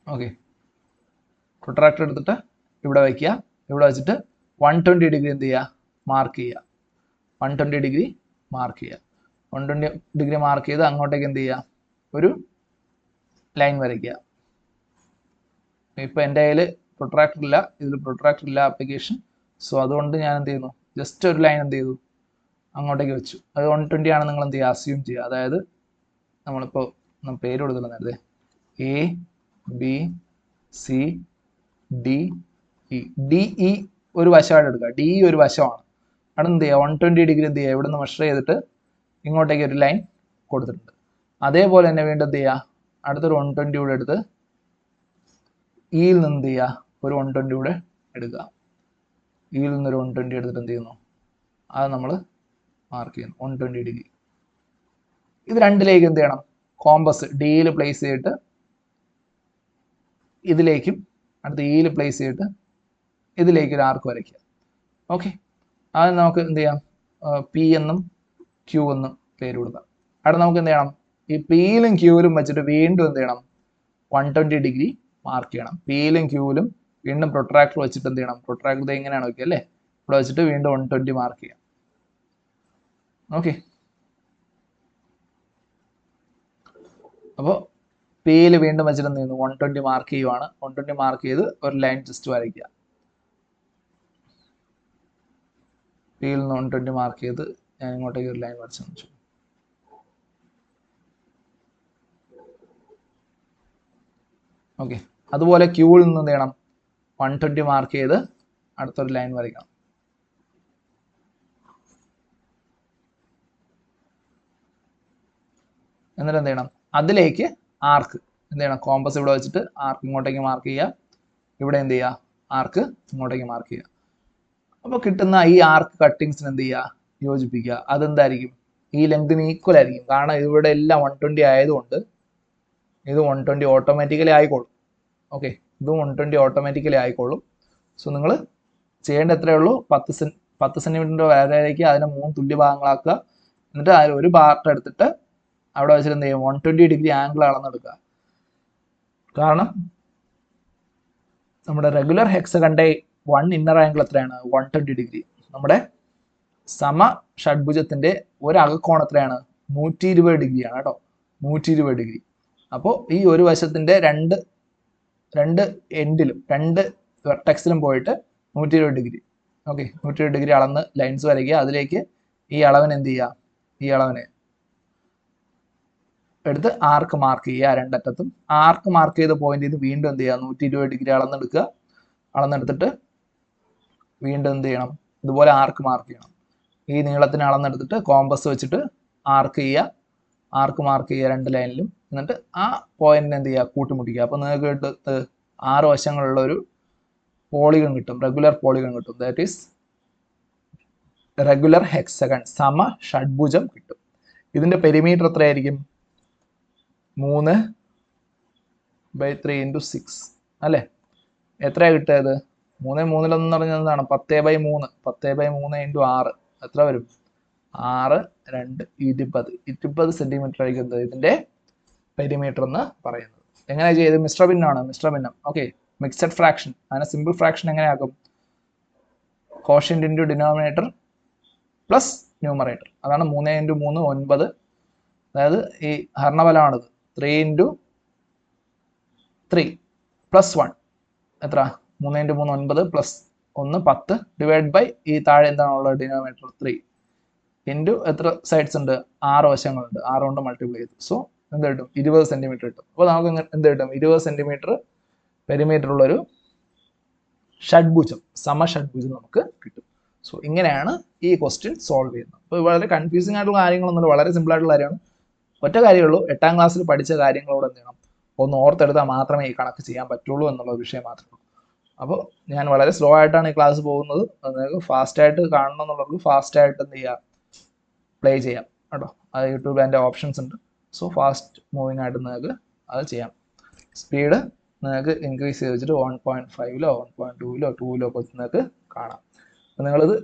ഓക്കെ, പ്രൊട്രാക്ടർ എടുത്തിട്ട് ഇവിടെ വയ്ക്കുക. ഇവിടെ വെച്ചിട്ട് 120 ഡിഗ്രി എന്ത് ചെയ്യുക? മാർക്ക് ചെയ്യുക. 120 ഡിഗ്രി മാർക്ക് ചെയ്യുക. 120 ഡിഗ്രി മാർക്ക് ചെയ്ത് അങ്ങോട്ടേക്ക് എന്ത് ചെയ്യുക? ഒരു ലൈൻ വരയ്ക്കുക. ഇപ്പൊ എൻ്റെ കയ്യിൽ പ്രൊട്രാക്ടർ ഇല്ല, ഇതിൽ പ്രൊട്രാക്ടർ ഇല്ല ആപ്ലിക്കേഷൻ. സോ അതുകൊണ്ട് ഞാൻ എന്ത് ചെയ്യുന്നു? ജസ്റ്റ് ഒരു ലൈൻ എന്ത് ചെയ്തു? അങ്ങോട്ടേക്ക് വെച്ചു. അത് 120 ആണ് നിങ്ങൾ എന്ത് ചെയ്യുക? അസ്യൂം ചെയ്യുക. അതായത് നമ്മളിപ്പോൾ പേര് കൊടുത്തില്ല നേരത്തെ, ABCDE ഒരു വശമായിട്ട് എടുക്കുക. DE ഒരു വശമാണ്. അവിടെ എന്ത് ചെയ്യുക? 120 ഡിഗ്രി എന്ത് ചെയ്യുക? ഇവിടുന്ന് മെഷർ ചെയ്തിട്ട് ഇങ്ങോട്ടേക്ക് ഒരു ലൈൻ കൊടുത്തിട്ടുണ്ട്. അതേപോലെ തന്നെ വീണ്ടും എന്ത് ചെയ്യുക? അടുത്തൊരു 120 കൂടെ എടുത്ത് ഇയിൽ നിന്ന് എന്ത് ചെയ്യുക? ഒരു 120 കൂടെ എടുക്കുക. ഇയിൽ നിന്നൊരു 120 എടുത്തിട്ട് എന്ത് ചെയ്യുന്നു? അത് നമ്മൾ മാർക്ക് ചെയ്യുന്നു 120 ഡിഗ്രി. ഇത് രണ്ടിലേക്ക് എന്ത് ചെയ്യണം? കോമ്പസ് ഡിയിൽ പ്ലേസ് ചെയ്തിട്ട് ഇതിലേക്കും അടുത്ത ഇയിൽ പ്ലേസ് ചെയ്തിട്ട് ഇതിലേക്ക് ഒരു ആർക്ക് വരയ്ക്കുക. ഓക്കെ, അത് നമുക്ക് എന്ത് ചെയ്യാം? P എന്നും Q എന്നും പേര് കൊടുക്കാം. അവിടെ നമുക്ക് എന്ത് ചെയ്യണം? ഈ Pയിലും Qയിലും വെച്ചിട്ട് വീണ്ടും എന്ത് ചെയ്യണം? 120 ഡിഗ്രി മാർക്ക് ചെയ്യണം. Pയിലും Qയിലും വീണ്ടും പ്രൊട്രാക്ടർ വെച്ചിട്ട് എന്ത് ചെയ്യണം? പ്രൊട്രാക്ടർ ഇങ്ങനെയാണ് നോക്കിയത് അല്ലേ? ഇവിടെ വെച്ചിട്ട് വീണ്ടും 120 മാർക്ക് ചെയ്യാം. ഓക്കെ, അപ്പോൾ Pയിൽ വീണ്ടും വെച്ചിട്ട് എന്ത് ചെയ്യുന്നു? 120 മാർക്ക് ചെയ്യുവാണ്. 120 മാർക്ക് ചെയ്ത് ഒരു ലൈൻ ജസ്റ്റ് വരയ്ക്കുക. Pയിൽ നിന്ന് 120 മാർക്ക് ചെയ്ത് ഞാൻ ഇങ്ങോട്ടേക്ക് ഒരു ലൈൻ വരച്ചു വെച്ചു. ഓക്കെ, അതുപോലെ Qയിൽ നിന്ന് എന്ത് ചെയ്യണം? 120 മാർക്ക് ചെയ്ത് അടുത്തൊരു ലൈൻ വരയ്ക്കണം. എന്നിട്ട് എന്ത് ചെയ്യണം? അതിലേക്ക് ആർക്ക് എന്ത് ചെയ്യണം? കോമ്പസ് ഇവിടെ വെച്ചിട്ട് ആർക്ക് ഇങ്ങോട്ടേക്ക് മാർക്ക് ചെയ്യുക. ഇവിടെ എന്ത് ചെയ്യുക? ആർക്ക് ഇങ്ങോട്ടേക്ക് മാർക്ക് ചെയ്യുക. അപ്പോൾ കിട്ടുന്ന ഈ ആർക്ക് കട്ടിങ്സിന് എന്ത് ചെയ്യുക? യോജിപ്പിക്കുക. അതെന്തായിരിക്കും? ഈ ലെങ്തിന് ഈക്വൽ ആയിരിക്കും. കാരണം ഇവിടെ എല്ലാം 120 ആയതുകൊണ്ട് ഇത് 120 ഓട്ടോമാറ്റിക്കലി ആയിക്കോളും. ഓക്കെ, ഇതും 120 ഓട്ടോമാറ്റിക്കലി ആയിക്കോളും. സോ നിങ്ങൾ ചെയ്യേണ്ട എത്രയേ ഉള്ളൂ, 10 സെൻറ്റിമീറ്ററിൻ്റെ വരയിലേക്ക് അതിനെ 3 തുല്യ ഭാഗങ്ങളാക്കുക. എന്നിട്ട് അതിൽ ഒരു പാർട്ട് എടുത്തിട്ട് അവിടെ വെച്ചിട്ട് എന്ത് ചെയ്യും, 120 ഡിഗ്രി ആംഗിൾ അളന്നെടുക്കുക. കാരണം നമ്മുടെ റെഗുലർ ഹെക്സഗണിന്റെ 1 ഇന്നർ ആംഗിൾ എത്രയാണ്, 120 ഡിഗ്രി. നമ്മുടെ സമ ഷഡ്ഭുജത്തിന്റെ ഒരു അകക്കോൺ എത്രയാണ്, 120 ഡിഗ്രിയാണ് കേട്ടോ, 120 ഡിഗ്രി. അപ്പോൾ ഈ ഒരു വശത്തിന്റെ രണ്ട് എൻഡിലും 2 വെർട്ടെക്സിലും പോയിട്ട് 120 ഡിഗ്രി. ഓക്കെ, 120 ഡിഗ്രി അളന്ന് ലൈൻസ് വരയ്ക്കുക. അതിലേക്ക് ഈ അളവിന് എന്ത് ചെയ്യുക, ഈ അളവിനെ എടുത്ത് ആർക്ക് മാർക്ക് ചെയ്യുക. രണ്ടറ്റത്തും ആർക്ക് മാർക്ക് ചെയ്ത പോയിന്റ് ഇത് വീണ്ടും എന്ത് ചെയ്യുക, 120 ഡിഗ്രി അളന്നെടുക്കുക. അളന്നെടുത്തിട്ട് വീണ്ടും എന്ത് ചെയ്യണം, ഇതുപോലെ ആർക്ക് മാർക്ക് ചെയ്യണം. ഈ നീളത്തിന് അളന്നെടുത്തിട്ട് കോമ്പസ് വെച്ചിട്ട് ആർക്ക് ചെയ്യുക, ആർക്ക് മാർക്ക് ചെയ്യുക 2 ലൈനിലും. എന്നിട്ട് ആ പോയിന്റിനെ എന്ത് ചെയ്യുക, കൂട്ടിമുട്ടിക്കുക. അപ്പോൾ നിങ്ങൾക്ക് 6 വശങ്ങളുള്ള ഒരു പോളിഗൺ കിട്ടും, റെഗുലർ പോളിഗൺ കിട്ടും. ദാറ്റ് ഈസ് റെഗുലർ ഹെക്സഗൺ, സമ ഷഡ്ഭുജം കിട്ടും. ഇതിന്റെ പെരിമീറ്റർ എത്രയായിരിക്കും, 3/3 × 6 അല്ലേ. എത്രയാണ് കിട്ടിയത്, 3/3 എന്ന് പറഞ്ഞാൽ എന്താണ്, 10/3. 10/3 × 6 എത്ര വരും, 6, 2, 20 സെന്റിമീറ്റർ ആയിരിക്കും ഇതിന്റെ പെരിമീറ്റർ എന്ന് പറയുന്നത്. എങ്ങനെ ചെയ്ത്, മിശ്ര ഭിന്നമാണ്, മിശ്ര ഭിന്നം. Okay, mixed fraction. അതിനെ സിമ്പിൾ ഫ്രാക്ഷൻ എങ്ങനെയാക്കും, quotient into denominator plus numerator. അതാണ് 3 × 3 9. അതായത് ഈ ഹരണഫലമാണിത്. 3 × 3 പ്ലസ് 1 എത്ര, 3 × 3 9 പ്ലസ് 1 10 ഡിവൈഡ് ബൈ ഈ താഴെ എന്താണുള്ളത്, ഡിനോമിനേറ്റർ 3 ഇൻറ്റു എത്ര സൈഡ്സ് ഉണ്ട്, 6 വശങ്ങളുണ്ട്, 6 കൊണ്ട് മൾട്ടിപ്ലൈ ചെയ്തു. സോ എന്ത് കിട്ടും, 20 സെന്റിമീറ്റർ കിട്ടും. അപ്പോൾ നമുക്ക് എന്ത് കിട്ടും, 20 സെന്റിമീറ്റർ പെരിമീറ്റർ ഉള്ളൊരു ഷഡ്ഭുജം, സമഷഡ്ഭുജം നമുക്ക് കിട്ടും. സോ ഇങ്ങനെയാണ് ഈ ക്വസ്റ്റ്യൻ സോൾവ് ചെയ്യുന്നത്. അപ്പോൾ വളരെ കൺഫ്യൂസിംഗ് ആയിട്ടുള്ള കാര്യങ്ങളൊന്നുമില്ല, വളരെ സിമ്പിൾ ആയിട്ടുള്ള കാര്യമാണ്. ഒറ്റ കാര്യമുള്ളൂ, 8ാം ക്ലാസ്സിൽ പഠിച്ച കാര്യങ്ങളോട് എന്ത് ചെയ്യണം, ഒന്ന് ഓർത്തെടുത്താൽ മാത്രമേ ഈ കണക്ക് ചെയ്യാൻ പറ്റുള്ളൂ എന്നുള്ള വിഷയം മാത്രമേ ഉള്ളൂ. അപ്പോൾ ഞാൻ വളരെ സ്ലോ ആയിട്ടാണ് ഈ ക്ലാസ് പോകുന്നത്. നിങ്ങൾക്ക് ഫാസ്റ്റ് ആയിട്ട് കാണണം എന്നുള്ളവർക്ക് ഫാസ്റ്റ് ആയിട്ട് എന്ത് ചെയ്യുക, പ്ലേ ചെയ്യാം കേട്ടോ. അത് യൂട്യൂബിൽ അതിൻ്റെ ഓപ്ഷൻസ് ഉണ്ട്. സോ ഫാസ്റ്റ് മൂവിങ് ആയിട്ട് നിങ്ങൾക്ക് അത് ചെയ്യാം. സ്പീഡ് നിങ്ങൾക്ക് ഇൻക്രീസ് ചെയ്ത് വെച്ചിട്ട് 1.5ലോ 1.2ലോ 2ലോ ഒക്കെ നിങ്ങൾക്ക് കാണാം. അപ്പോൾ നിങ്ങളിത്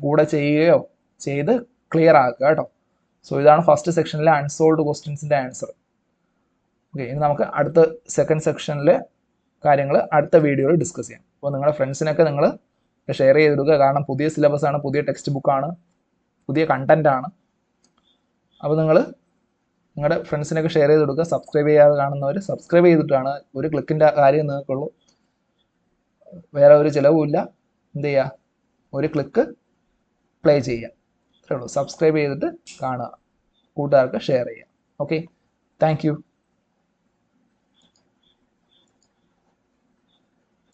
കൂടെ ചെയ്യുകയോ ചെയ്ത് ക്ലിയർ ആക്കുക കേട്ടോ. സോ ഇതാണ് ഫസ്റ്റ് സെക്ഷനിലെ അൺസോൾവ്ഡ് ക്വസ്റ്റ്യൻസിൻ്റെ ആൻസർ. ഓക്കെ, ഇനി നമുക്ക് അടുത്ത സെക്കൻഡ് സെക്ഷനിലെ കാര്യങ്ങൾ അടുത്ത വീഡിയോയിൽ ഡിസ്കസ് ചെയ്യാം. അപ്പോൾ നിങ്ങളുടെ ഫ്രണ്ട്സിനൊക്കെ നിങ്ങൾ ഷെയർ ചെയ്ത് കൊടുക്കുക. കാരണം പുതിയ സിലബസ് ആണ്, പുതിയ ടെക്സ്റ്റ് ബുക്കാണ്, പുതിയ കണ്ടന്റ് ആണ്. അപ്പോൾ നിങ്ങൾ നിങ്ങളുടെ ഫ്രണ്ട്സിനൊക്കെ ഷെയർ ചെയ്ത് കൊടുക്കുക. സബ്സ്ക്രൈബ് ചെയ്യാതെ കാണുന്നവർ സബ്സ്ക്രൈബ് ചെയ്തിട്ടാണ്, ഒരു ക്ലിക്കിൻ്റെ കാര്യം നിങ്ങൾക്കുള്ളൂ, വേറെ ഒരു ചിലവുമില്ല. എന്ത് ചെയ്യുക, ഒരു ക്ലിക്ക് പ്ലേ ചെയ്യുക, അത്രേ ഉള്ളൂ. സബ്സ്ക്രൈബ് ചെയ്തിട്ട് കാണുക, കൂട്ടുകാർക്ക് ഷെയർ ചെയ്യുക. Okay, thank you.